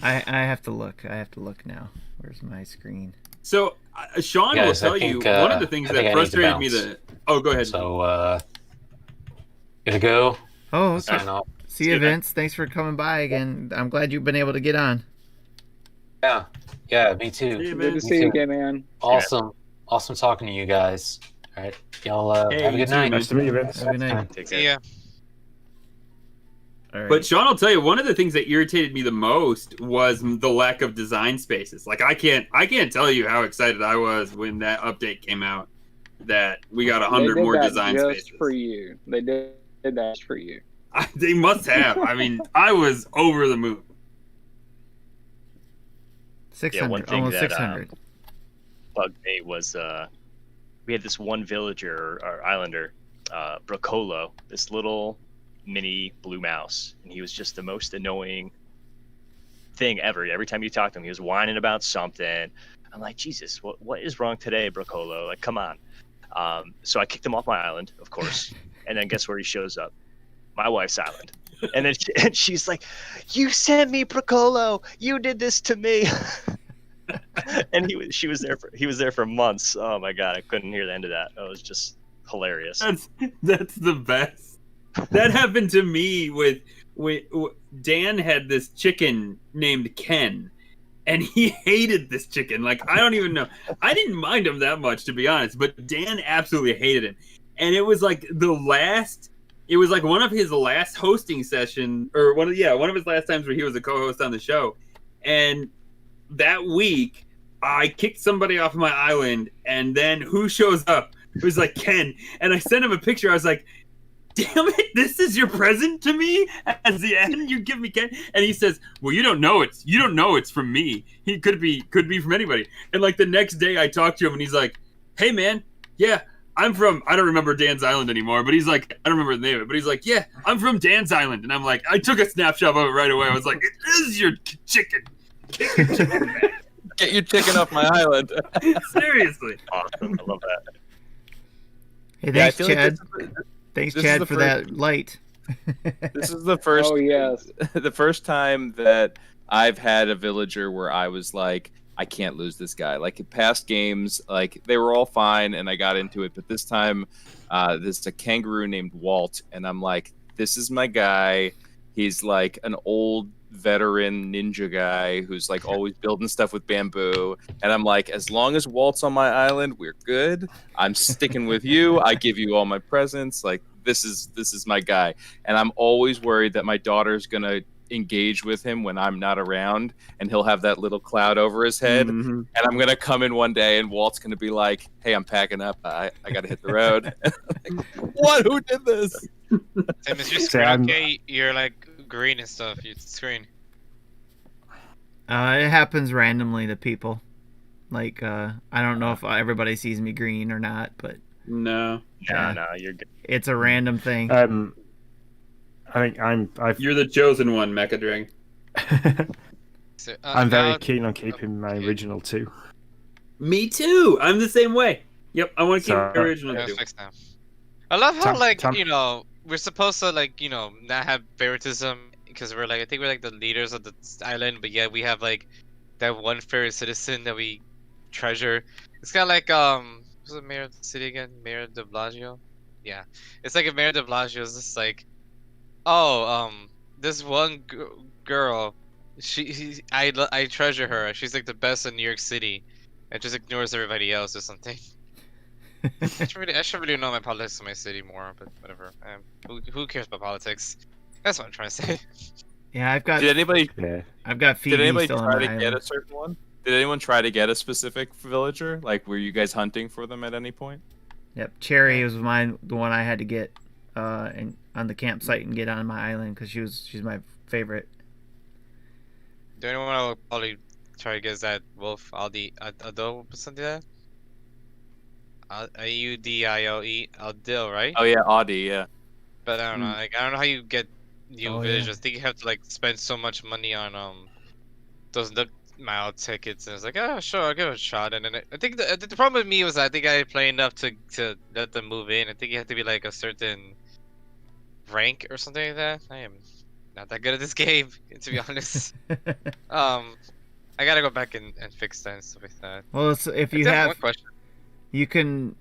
I have to look. I have to look now. Where's my screen? So, Sean will tell you one of the things that frustrated me. Oh, go ahead. So, gonna go. Oh, okay. See you, Vince. Thanks for coming by again. I'm glad you've been able to get on. Yeah, me too. Good to see you again, man. Awesome talking to you guys. All right, y'all have a good night. Nice to meet you, Vince. Have a good night. Take care. Yeah. All right. But Sean will tell you one of the things that irritated me the most was the lack of design spaces. Like I can't tell you how excited I was when that update came out that we got 100 more design spaces. For you. They did that for you. They must have. I mean, I was over the moon. 600, one thing almost that 600. Bugged me was we had this one villager or islander, Brocolo, this little mini blue mouse, and he was just the most annoying thing ever. Every time you talk to him, he was whining about something. I'm like, Jesus, what is wrong today, Brocolo? Like, come on. So I kicked him off my island, of course, and then guess where he shows up? My wife's island. And then she's like, you sent me Brocolo. You did this to me. And he was there for months. Oh my God, I couldn't hear the end of that. It was just hilarious. That's the best. That happened to me with Dan had this chicken named Ken, and he hated this chicken. Like, I don't even know. I didn't mind him that much, to be honest, but Dan absolutely hated him. And it was like it was like one of his last hosting sessions, or one of his last times where he was a co-host on the show. And that week, I kicked somebody off my island, and then who shows up? It was like Ken. And I sent him a picture. I was like, damn it, this is your present to me? At the end, you give me Ken? And he says, well, you don't know it's from me. He could be from anybody. And like the next day I talked to him, and he's like, hey man, yeah, I don't remember Dan's Island anymore, but he's like, I don't remember the name of it, but he's like, yeah, I'm from Dan's Island. And I'm like, I took a snapshot of it right away. I was like, it is your chicken. Get your chicken back. Get your chicken off my island. Seriously. Awesome. I love that. Hey, thanks, Chad. Like Thanks, Chad, for that light. This is the first. Oh yes. The first time that I've had a villager where I was like, I can't lose this guy. Like in past games, like they were all fine and I got into it, but this time, there's a kangaroo named Walt, and I'm like, this is my guy. He's like an old veteran ninja guy who's like always building stuff with bamboo, and I'm like, as long as Walt's on my island, we're good. I'm sticking with you. I give you all my presents. Like this is my guy, and I'm always worried that my daughter's gonna engage with him when I'm not around, and he'll have that little cloud over his head, and I'm gonna come in one day and Walt's gonna be like, hey, I'm packing up, I gotta hit the road. Like, what? Who did this? Tim, is your screen okay? You're like green and stuff. Your screen. It happens randomly to people. Like I don't know if everybody sees me green or not, but No. No, you're good. it's a random thing. I think You're the chosen one, Mecha Drang. So, I'm very now- keen on keeping my original too. Me too. I'm the same way. Yep, I want to keep So- the original Yeah, too. it's fixed now. I love how Tam- you know, we're supposed to not have favoritism because we're like, I think we're like the leaders of the island, but yet we have like that one favorite citizen that we treasure. It's kind of like who's the mayor of the city again? Mayor de Blasio. Yeah, it's like if Mayor de Blasio is just like, oh, this one girl, I treasure her. She's like the best in New York City, and just ignores everybody else or something. I should really know my politics in my city more, but whatever. Who cares about politics? That's what I'm trying to say. Yeah, I've got Did anybody Phoebe Did anybody still on try my to island. get a certain one? Did anyone try to get a specific villager? Like, were you guys hunting for them at any point? Yep, Cherry was the one I had to get on the campsite and get on my island because she's my favorite. Do anyone want to probably try to get that wolf Aldi Ado something like that? Audio, Aldil, right? Oh yeah, Audi, yeah. But I don't know. Like, I don't know how you get new Oh, villagers. yeah. I think you have to like spend so much money on those Nook Mile tickets, and it's like, oh sure, I'll give it a shot. And then I think the problem with me was I think I didn't play enough to let them move in. I think you have to be like a certain rank or something like that. I am not that good at this game, to be honest. I gotta go back and fix that and stuff like that. Well, if you I have have, one question. you can.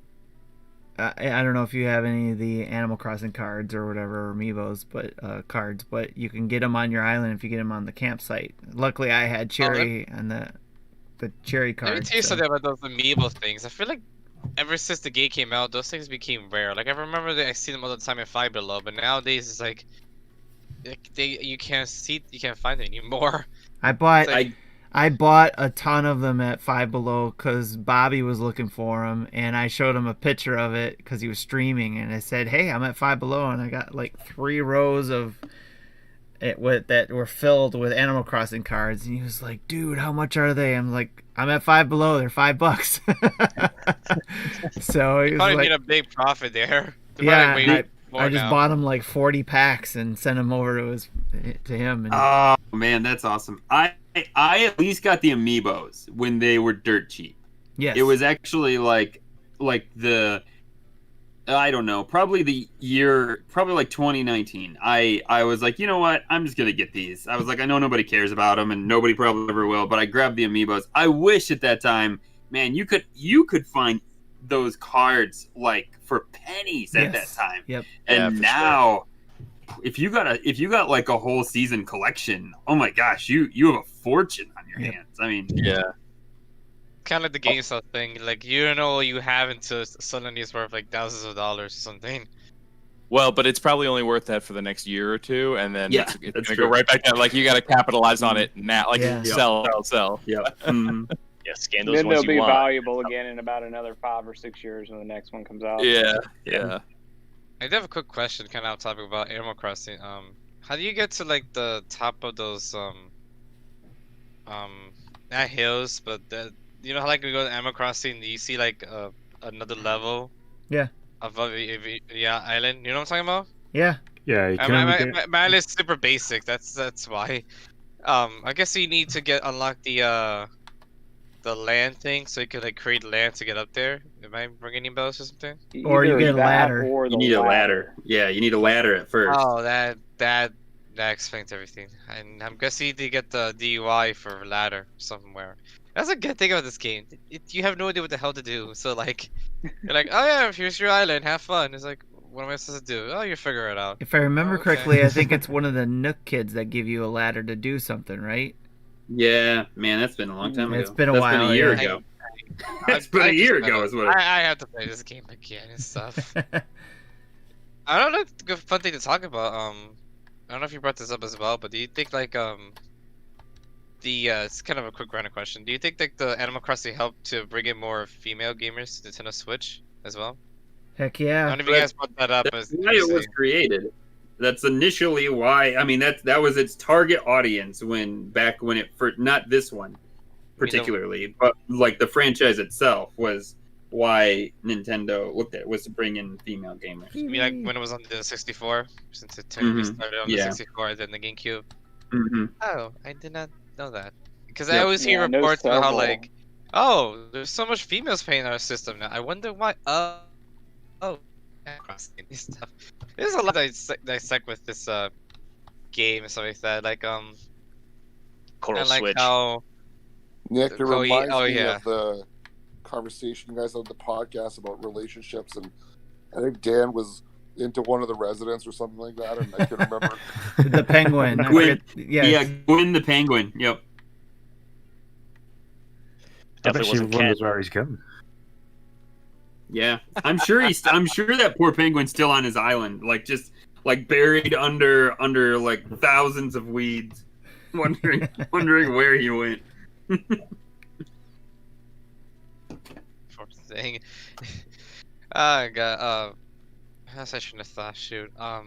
I don't know if you have any of the Animal Crossing cards or whatever, or amiibos, but cards. But you can get them on your island if you get them on the campsite. Luckily, I had Cherry and the Cherry card. Let me tell you something about those amiibo things. I feel like ever since the game came out, those things became rare. Like I remember that I see them all the time in Five Below, but nowadays it's like you can't find them anymore. I bought a ton of them at Five Below because Bobby was looking for them, and I showed him a picture of it because he was streaming, and I said, "Hey, I'm at Five Below," and I got like 3 rows of that were filled with Animal Crossing cards, and he was like, "Dude, how much are they?" I'm like, "I'm at Five Below. They're $5." So he was Probably like, made a big profit there. They're "Yeah." probably way more I just now. bought him like 40 packs and sent them over to him. And Oh man, that's awesome. I at least got the amiibos when they were dirt cheap. yes, It was actually like the I don't know, probably like 2019. I was like, you know what? I'm just gonna get these. I was like, I know nobody cares about them and nobody probably ever will, but I grabbed the amiibos. I wish at that time, man, you could find those cards like for pennies at that time. Yep. And Yeah, now, if you got like a whole season collection, oh my gosh, you have a fortune on your Yep. hands. I mean, Yeah. Kind of like the GameStop thing. Like you don't know what you have until suddenly it's worth like thousands of dollars or something. Well, but it's probably only worth that for the next year or two, and then Yeah, it's that's gonna true. go right back down. Like you got to capitalize on it now. Like Yeah. sell. yeah. Mhm. Yeah, scan those Then ones they'll you be want. valuable again in about another 5 or 6 years when the next one comes out. Yeah. I do have a quick question, kind of off topic about Animal Crossing. How do you get to like the top of those not hills, but you know how like we go to Animal Crossing, you see like another level. Yeah. Of island. You know what I'm talking about? Yeah. Yeah, you can only get... My island is super basic. That's why. I guess you need to unlock the the land thing, so you could like create land to get up there. Am I ringing any bells or something? Or you Either get a that ladder. Or the You need a ladder. Yeah, you need a ladder at first. Oh, that explains everything. And I'm guessing you get the DUI for ladder somewhere. That's a good thing about this game. You have no idea what the hell to do. So like, you're like, oh yeah, here's your island, have fun. It's like, what am I supposed to do? Oh, you figure it out. If I remember Oh, okay. correctly, I think it's one of the Nook kids that give you a ladder to do something, right? Yeah, man, that's been a long time ago. It's been a That's while, been a year yeah. ago. It's been a year ago, is what. I have to play this game again and stuff. I don't know. It's a good fun thing to talk about. I don't know if you brought this up as well, but do you think like it's kind of a quick random question. Do you think like the Animal Crossing helped to bring in more female gamers to Nintendo Switch as well? Heck I yeah. don't know if you guys brought that up. That's why it was created. That's initially why. I mean, that was its target audience back when it first. Not this one particularly, but like the franchise itself was why Nintendo looked at it, was to bring in female gamers. You mean like when it was on the 64, since it technically started on the 64 and then the GameCube? Mm-hmm. Oh, I did not know that. Because Yep. I always hear Yeah, I know reports about how several. like, oh, there's so much females playing our system now. I wonder why. Oh, crossing stuff. There's a lot I dissect with this game and stuff like that. Like Coral I like Switch. how Nick, it Oh, yeah. reminds Oh, me yeah. of the conversation you guys had on the podcast about relationships, and I think Dan was into one of the residents or something like that, and I can remember. The penguin. I Gwyn, forget- yeah. yeah, Gwyn the penguin. Yep. I bet Definitely she wasn't Ken. wonders where he's going. Yeah, I'm sure that poor penguin's still on his island, like just like buried under like thousands of weeds, wondering where he went. poor thing. I got I shouldn't have thought. Shoot. No,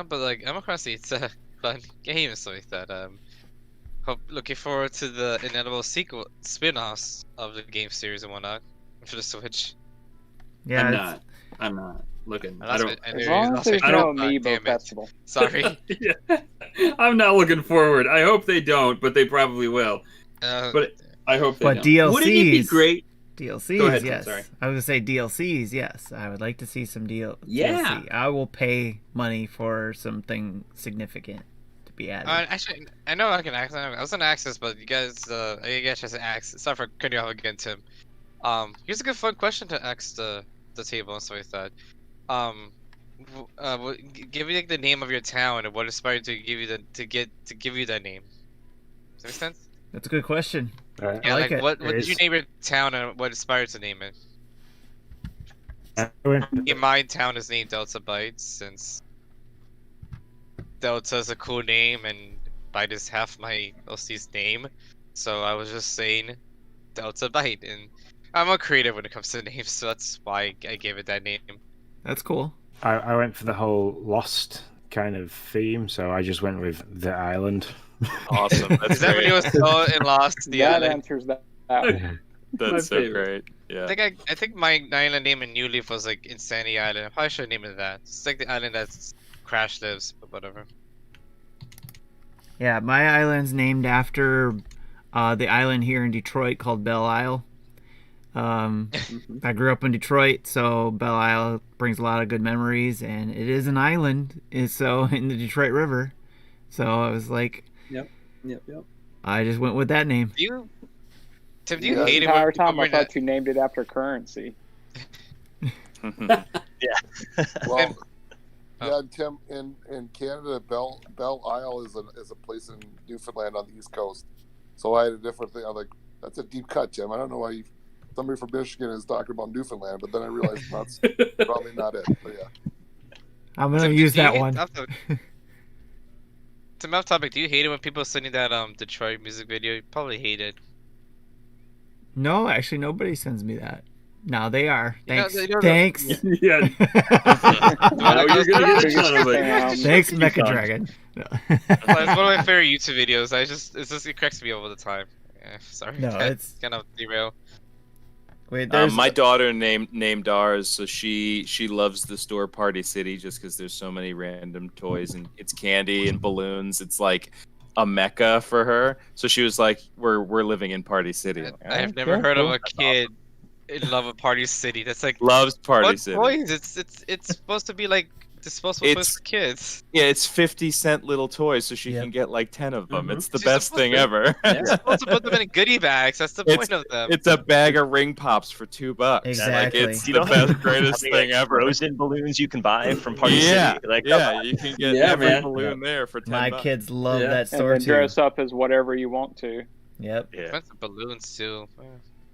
but like Animal Crossing, it's a fun game and stuff like that. Looking forward to the inevitable spin-offs of the game series and whatnot for the Switch. Yeah, I'm not looking. Oh, I that's don't. what- I As knew long you as also- there's I no don't- amiibo damn it. festival. Sorry. Yeah. I'm not looking forward. I hope they don't, but they probably will. But I hope they But don't. DLCs. Wouldn't it be great? DLCs, Go ahead, Tim, yes. sorry. I was gonna say DLCs, yes. I would like to see some Yeah. DLC. I will pay money for something significant to be added. Actually, I know I can access. I was gonna access, but you guys, I guess I should ask. Sorry for cutting you off again, Tim. Here's a good fun question to ask the table and stuff like that. Give me like the name of your town and what inspired to give you give you that name. Does that make sense? That's a good question. Right. Yeah, I like it. what It did you is. name your town and what inspired to name it? I went- In my town is named Delta Byte since Delta's a cool name and Byte is half my LC's name. So I was just saying Delta Byte, and I'm a creative when it comes to names, so that's why I gave it that name. That's cool. I went for the whole Lost kind of theme, so I just went with the island. Awesome. That's Is that when great. you was still in Lost? The That island? answers that. one. That's so favorite. great. Yeah. I think my island name in New Leaf was like Insanity Island. I probably should name it that. It's like the island that's Crash lives, but whatever. Yeah, my island's named after the island here in Detroit called Belle Isle. I grew up in Detroit, so Belle Isle brings a lot of good memories, and it is an island, so in the Detroit River. So I was like, Yep. I just went with that name. Tim, do you Yeah. hate The it when entire people time I bring that? thought you named it after currency. Well, Oh. yeah, Tim, in Canada, Belle Isle is a place in Newfoundland on the East Coast. So I had a different thing. I'm like, that's a deep cut, Tim. I don't know why somebody from Michigan is talking about Newfoundland, but then I realized that's probably not it. But yeah. I'm gonna Tim, use do you that hate- one. Tim, off topic. Do you hate it when people send you that Detroit music video? You probably hate it. No, actually, nobody sends me that. Now they are. You know, Thanks. they don't- Thanks. Yeah. Now you're gonna get a ton of it. Thanks, Mecha Dragon. No. It's one of my favorite YouTube videos. It cracks me up all the time. Yeah, sorry. No, it's- kind of derail. Wait, there's My daughter named ours, so she loves the store Party City just because there's so many random toys and it's candy and balloons. It's like a mecca for her. So she was like, "We're living in Party City." Like, I've "Oh, never cool, heard of cool." a kid in love of Party City. That's like Loves Party what City. toys? It's supposed to be like disposable toys for kids. Yeah, it's 50-cent little toys, so she Yep. can get like 10 of them. Mhm. It's the She's best supposed thing to- ever. You're supposed to put them in goodie bags. That's the point of them. It's a bag of ring pops for $2. Exactly. Like, it's You the know how best, greatest how many, thing ever. Frozen balloons you can buy from Party Yeah, City. Like, yeah, you can get Yeah, every man. balloon there for $10. My kids love Yeah. that And store then too. dress up as whatever you want to. Yep. yeah. Expensive balloons too.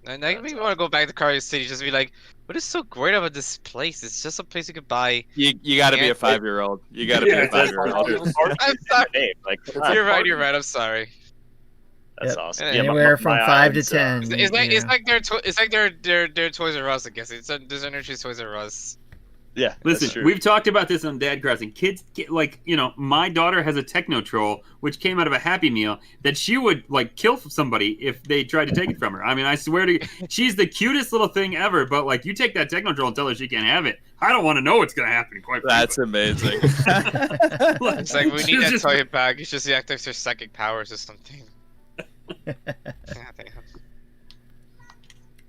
And I make me want to go back to Party City. Just be like, what is so great about this place? It's just a place you could buy. You got to be Yeah, a 5-year-old. You got to be Yeah, a 5-year-old. I'm sorry. Name. Like, You're right. You're right. I'm sorry. That's Yep. awesome. Yeah, Yeah, Anywhere from my 5 to island's, 10. It's like yeah. it's like their it's like their Toys R Us. I guess it's there's Energy's Toys R Us. Yeah, that's Listen, true. we've talked about this on Dad Crossing. Kids get like, my daughter has a Techno Troll, which came out of a Happy Meal, that she would like kill somebody if they tried to take it from her. I mean, I swear to you, she's the cutest little thing ever. But like, you take that Techno Troll and tell her she can't have it. I don't want to know what's gonna happen. Quite That's frankly. amazing. It's like we She need was that just- toy back. It's just the active their psychic powers or something. God damn.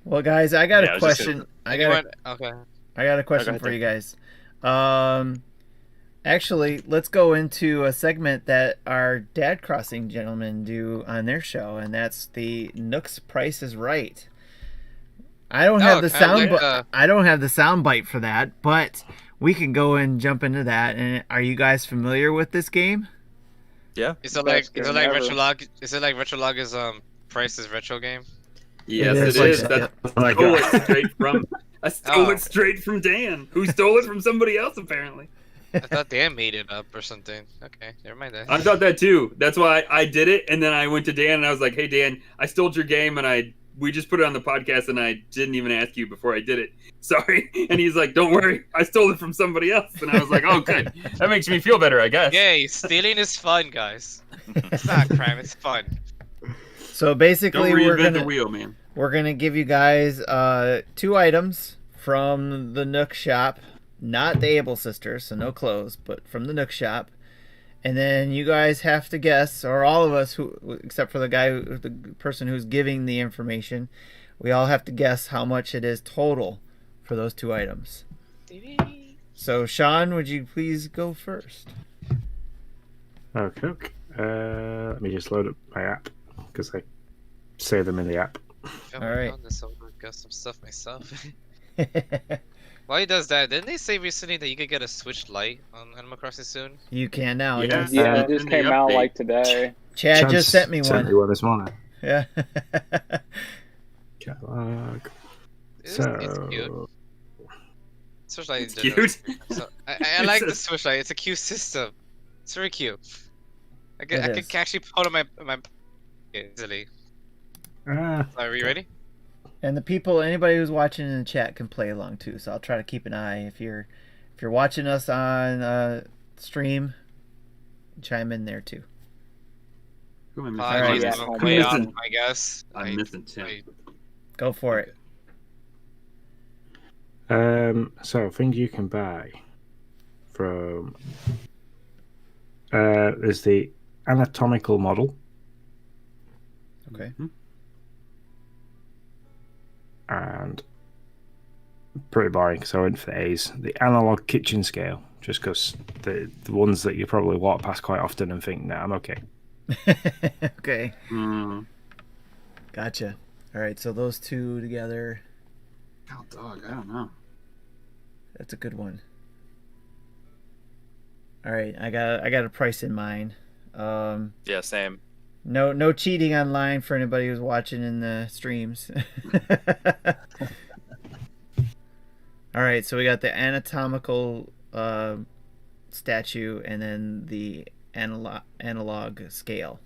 Well, guys, I got Yeah, I a was just question. I got Okay. a question ahead, for Dave. you guys. Actually, let's go into a segment that our Dad Crossing gentlemen do on their show, and that's the Nook's Price is Right. I don't have the sound. I don't have the sound bite for that, but we can go and jump into that. And are you guys familiar with this game? Yeah. Is it like Best game ever. Retrolog? Is it like Retrolog is Price's retro game? Yes, It it is is. like that, That's Oh my stole God. it straight from. I stole Oh. it straight from Dan, who stole it from somebody else apparently. I thought Dan made it up or something. Okay, never mind that. I thought that too. That's why I did it, and then I went to Dan and I was like, "Hey Dan, I stole your game, and we just put it on the podcast, and I didn't even ask you before I did it. Sorry." And he's like, "Don't worry, I stole it from somebody else." And I was like, "Oh, good. That makes me feel better, I guess." Yay, stealing is fun, guys. It's not crime, it's fun. So basically, Don't reinvent the wheel, man. we're gonna give you guys 2 items from the Nook shop, not the Able Sisters, so no clothes, but from the Nook shop. And then you guys have to guess, or all of us, who except for the person who's giving the information, we all have to guess how much it is total for those 2 items. So, Sean, would you please go first? Okay. Let me just load up my app because I save them in the app. All right. I'll got some stuff myself. While he does that, didn't they say recently that you could get a Switch Lite on Animal Crossing soon? You can now. Yeah. Yes. Yeah, it in just the came out update. like today. Chad Chance just sent me Sent me one. one this morning. Yeah. Catalog. It's So cute. Switch Lite It's in general is cute. So, I like the It's Switch Lite. It's a cute system. It's very cute. I It could is. actually put it in my pocket easily. Are you ready? And the people, anybody who's watching in the chat can play along too. So I'll try to keep an eye. If you're watching us on stream, chime in there too. Who am I Apologies, yeah, I'm I'm way off, missing. I guess. I'm missing Tim. Go for it. So things you can buy from there's the anatomical model, Okay. and pretty boring, so I went for the A's. The analog kitchen scale, just because the ones that you probably walk past quite often and think, nah, I'm okay. Okay. Mm. Gotcha. All right. So those 2 together, Oh, dog, I don't know. that's a good one. All right. I got a price in mind. Yeah, same. No cheating online for anybody who's watching in the streams. All right, so we got the anatomical statue and then the analog scale.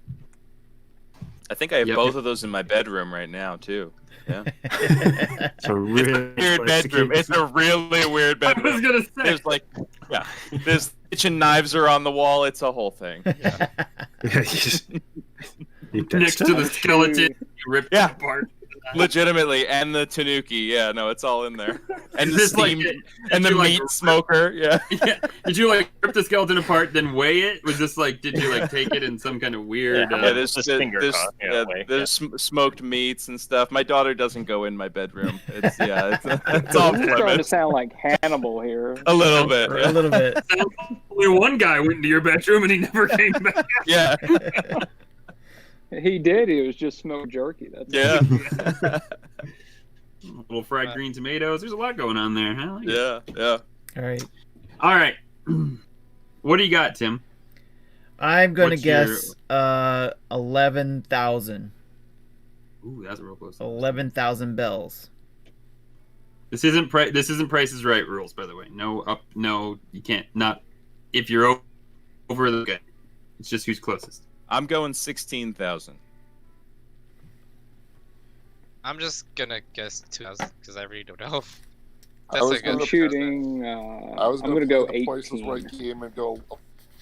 I think I have Yep. both of those in my bedroom right now too. Yeah. It's a really Weird bedroom. It's a really weird I was bedroom. gonna say. There's like, yeah, there's kitchen knives are on the wall. It's a whole thing. Yeah. Yeah, you Next to the skeleton, you rip Yeah. it apart. Legitimately, and the tanuki. Yeah, no, it's all in there. And the Just like steam, it- and the did you, meat smoker. Yeah. Yeah. Did you like rip the skeleton apart, then weigh it? Was this like, did you like take it in some kind of weird? Yeah, Yeah, there's Just finger cut, there's smoked meats and stuff. My daughter doesn't go in my bedroom. It's it's all This is starting to Plymouth. sound like Hannibal here. A little bit. A Yeah. little bit. Only one guy went into your bedroom and he never came back. Yeah. He did. He was just smoked jerky. That's Yeah. Little fried green tomatoes. There's a lot going on there. I like it. Yeah. Yeah. All right. All right. What do you got, Tim? I'm gonna What's your- guess 11,000. Ooh, that's real close. 11,000 bells. This isn't Price is Right rules, by the way. No, you can't. Not if you're over the good. It's just who's closest. I'm going 16,000. I'm just gonna guess 2,000 because I really don't know. I That's was a good. gonna- shooting. I was I'm gonna play go the Price is 18. Right game and go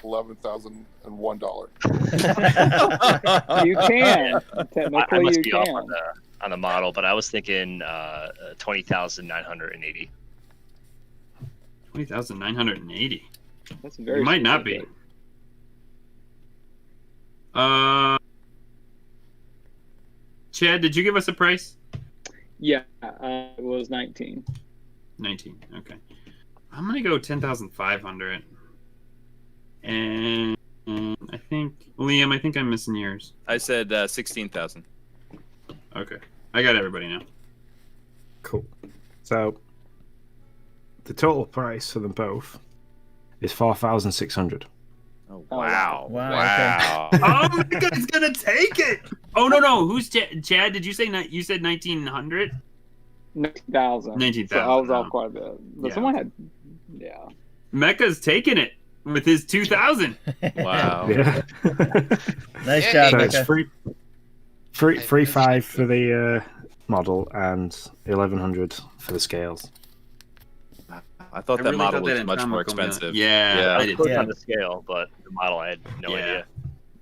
$11,001. You can. I Technically, must you be can. off on the model, but I was thinking 20,980. 20,980. That's very. You might not be. specific. Chad, did you give us a price? Yeah, it was 19. 19. Okay. I'm gonna go 10,500. And I think Liam, I think I'm missing yours. I said 16,000. Okay. I got everybody now. Cool. So the total price for them both is 4,600. Oh wow. Wow, Oh my god, he's gonna take it! Oh no, who's Chad? Did you say you said 1,900? 19,000. 19,000. So I was no. off quite a bit. But Yeah. someone had. Yeah. Mecca's taking it with his 2,000. Wow. Yeah. Nice Yeah, job, So it's Mecca. free 5 for the model and 1,100 for the scales. I thought I that really model thought that was much more anatomical expensive. Yeah, I did. Close Yeah. on the scale, but the model I had no Yeah. idea.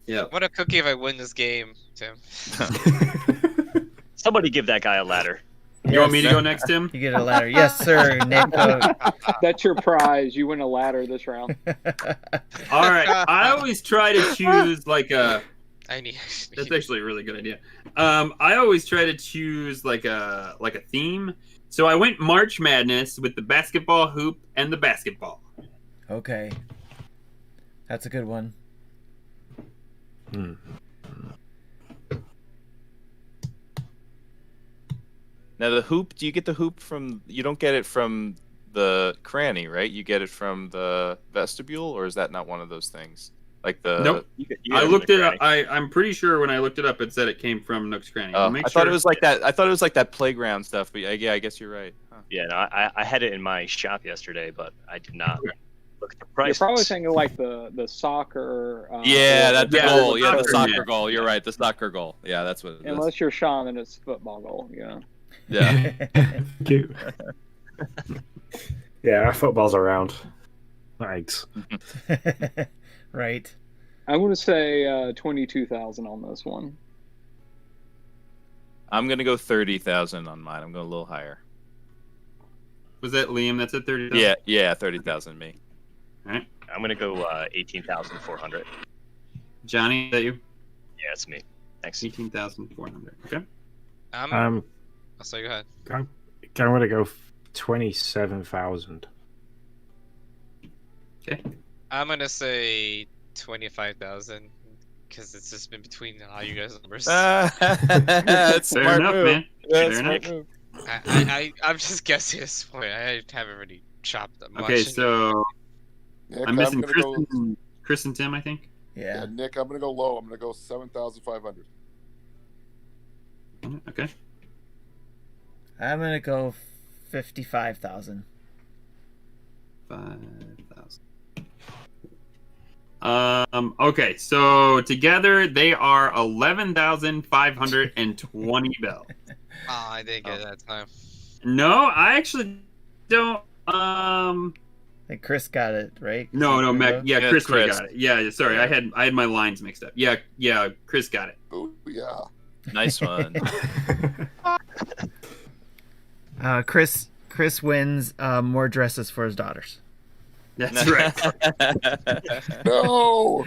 Yeah. What a cookie if I win this game, Tim. Somebody give that guy a ladder. You want me to Yes. go next, Tim? You get a ladder. Yes, sir, Nick. That's your prize. You win a ladder this round. All right. I always try to choose like a. I need. That's actually a really good idea. I always try to choose like a theme. So I went March Madness with the basketball hoop and the basketball. Okay. That's a good one. Hmm. Now the hoop, do you get the hoop from? You don't get it from the cranny, right? You get it from the vestibule, or is that not one of those things? Like the. Nope. You I have looked the it up. cranny. I'm pretty sure when I looked it up, it said it came from Nook's Cranny. Oh, I'll make I thought sure- it was like that. I thought it was like that playground stuff. But yeah, I guess you're right. Huh. Yeah, no, I had it in my shop yesterday, but I did not look at the You're price. probably thinking like the soccer. Yeah, that the yeah, goal. the Yeah, the soccer soccer net. goal. You're right. The soccer goal. Yeah, that's what it is. Unless you're Sean, then it's football goal. Yeah. Yeah. Cute. Yeah, our football's around. Not eggs. Right. I'm going to say 22,000 on this one. I'm gonna go 30,000 on mine. I'm going a little higher. Was that Liam? That's at 30. Yeah, 30,000 me. All right. I'm gonna go 18,400. Johnny, is that you? Yeah, it's me. Thanks. 18,400. Okay. Oh, so go ahead. I'm going to go 27,000. Okay. I'm gonna say 25,000 because it's just been between all you guys' numbers. That's Fair smart enough, move. man. That's Fair smart enough. move. I'm just guessing at this point. I haven't really chopped that much. Okay, so Nick, I'm missing gonna Chris and Tim, I think. yeah, Yeah. Nick, I'm gonna go low. I'm gonna go 7,500. Okay. I'm gonna go 55,000. 5,000. Okay, so together they are 11,520 bells. Oh, I didn't get it that time. No, I actually don't. I think Chris got it right. No, Mac. Yeah, Yeah, Chris Chris. got it. Yeah, sorry, I had my lines mixed up. Yeah, Chris got it. Oh yeah. Nice one. Chris wins more dresses for his daughters. That's right. No,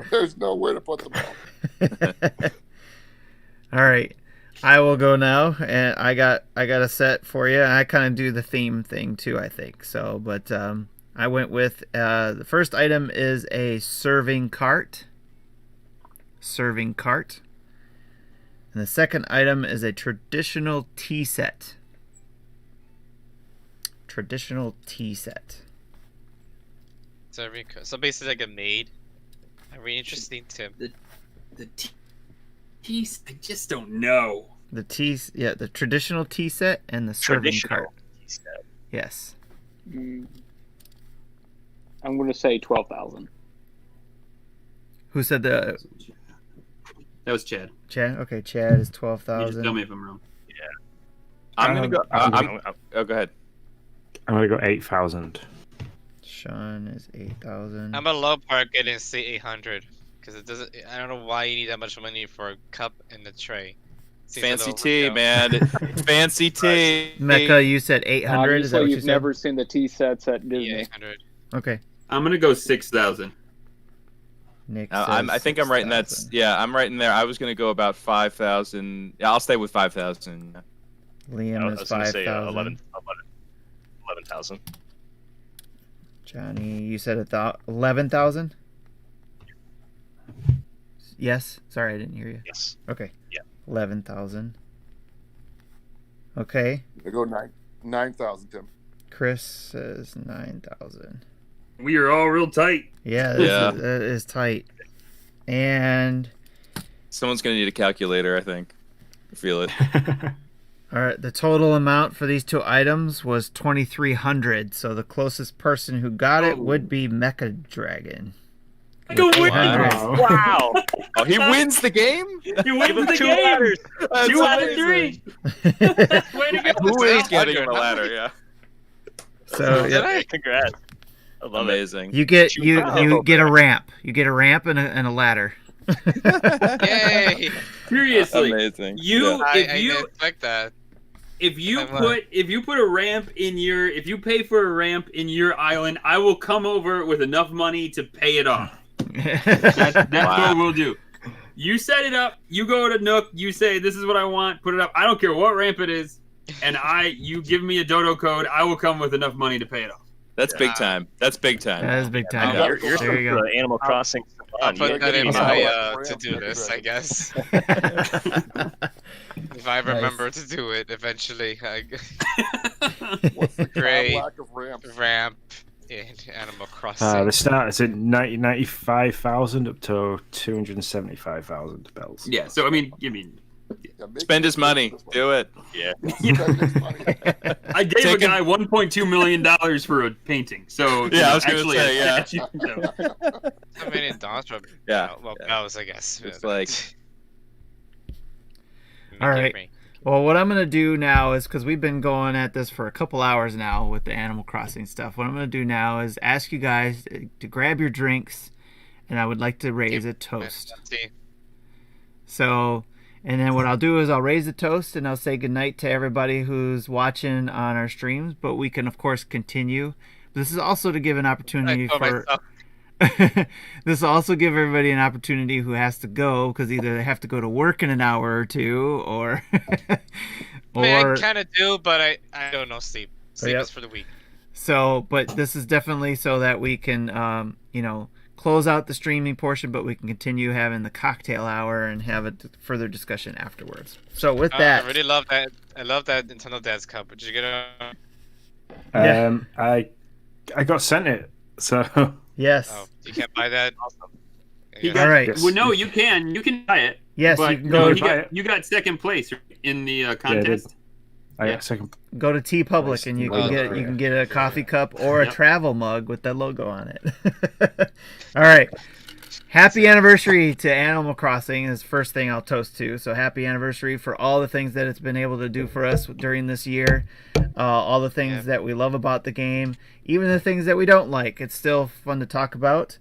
there's nowhere to put them all. All right, I will go now, and I got a set for you. I kind of do the theme thing too, I think. So, but I went with the first item is a serving cart. Serving cart. And the second item is a traditional tea set. Traditional tea set. So basically like a maid. Very interesting, Tim. The tea, I just don't know. The the traditional tea set and the serving cart. Tea set. Yes. I'm going to say 12,000. Who said the? That was Chad. Chad. Okay, Chad is You just 12,000. tell me if I'm wrong. I'm gonna go. Oh, go ahead. I'm gonna go 8,000. Sean is 8,000. I'm a low part and say 800 because it doesn't. I don't know why you need that much money for a cup and a tray. Seems Fancy a little tea, overkill. man. Fancy tea. Mecca, you said 800. Is that Obviously, what you you've said? never seen the tea sets at Disney. Yeah, 800. Okay. I'm gonna go 6,000. Nick. I think I'm right in that. 6,000. Yeah, I'm right in there. I was gonna go about 5,000. Yeah, I'll stay with 5,000. Liam I is was going to say 5,000. 11,000. Johnny, you said 11,000. Yes. Sorry, I didn't hear you. Yes. Okay. Yeah. 11,000. Okay. I go 9,000, Tim. Chris says 9,000. We are all real tight. Yeah, that is tight. And Someone's gonna need a calculator. I think. I feel it. all right, the total amount for these two items was 2,300. So the closest person who got it would be Mecha Dragon. Go win! Wow. Oh, he wins the game. You win the Two game! ladders. 2 out of 3! Way to go! Who is getting him a ladder? Yeah. So yeah, Congrats. I love it. Amazing. you get you get a ramp. You get a ramp and a ladder. Yay! Seriously, Amazing. I didn't expect that. if you I'm, put a ramp in your, if you pay for a ramp in your island, I will come over with enough money to pay it off. That's what we'll do. You set it up. You go to Nook. You say, "This is what I want." Put it up. I don't care what ramp it is, and you give me a dodo code. I will come with enough money to pay it off. That's big time. That's big time. That is big time. You're There you go. the Animal Crossing. I'll put that in you my know, to-do list, I guess. If I Nice. remember to do it eventually. What's the Great. lack of ramps? Ramp in Animal Crossing. The start is at 95,000 up to 275,000 bells. Yeah. So I mean, Yeah, make Spend his money. business Do it. Yeah. Spend his money. I gave Take a guy $1.2 million for a painting. So Yeah, I was gonna actually, say, yeah. I mean, in Don's Yeah. well, Yeah. bells, I guess. It's like- All right. Well, what I'm going to do now is, because we've been going at this for a couple hours now with the Animal Crossing stuff, what I'm going to do now is ask you guys to grab your drinks, and I would like to raise a toast. So, and then what I'll do is I'll raise a toast, and I'll say goodnight to everybody who's watching on our streams, but we can, of course, continue. This is also to give an opportunity for... This will also give everybody an opportunity who has to go, because either they have to go to work in an hour or two, or I kind of do, but I don't know. Sleep Yep. is for the week. So, but this is definitely so that we can, close out the streaming portion, but we can continue having the cocktail hour and have a further discussion afterwards. So with that, I really love that. I love that Nintendo Dad's Cup. Did you get it? Yeah. I got sent it, so yes, Oh, you can't buy that. all right, Yes. Well, no, you can buy it. yes, But you can no, go you got second place in the contest. I Yeah. got second. go to T Public and you Oh, can get a coffee cup or a Yep. travel mug with that logo on it. All right. Happy anniversary to Animal Crossing is the first thing I'll toast to. So happy anniversary for all the things that it's been able to do for us during this year. All the things that we love about the game, even the things that we don't like. It's still fun to talk about.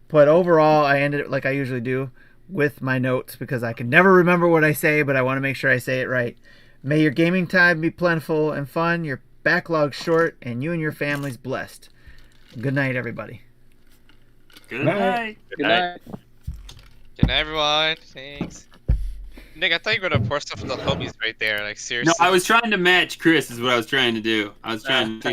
But overall, I ended it like I usually do with my notes because I can never remember what I say, but I want to make sure I say it right. May your gaming time be plentiful and fun, your backlog short, and you and your families blessed. Good night, everybody. Good night. Good night. Good night, everyone. Thanks. Nick, I thought you were gonna pour stuff for the homies right there. Like seriously. No, I was trying to match Chris. Is what I was trying to do. I was trying to.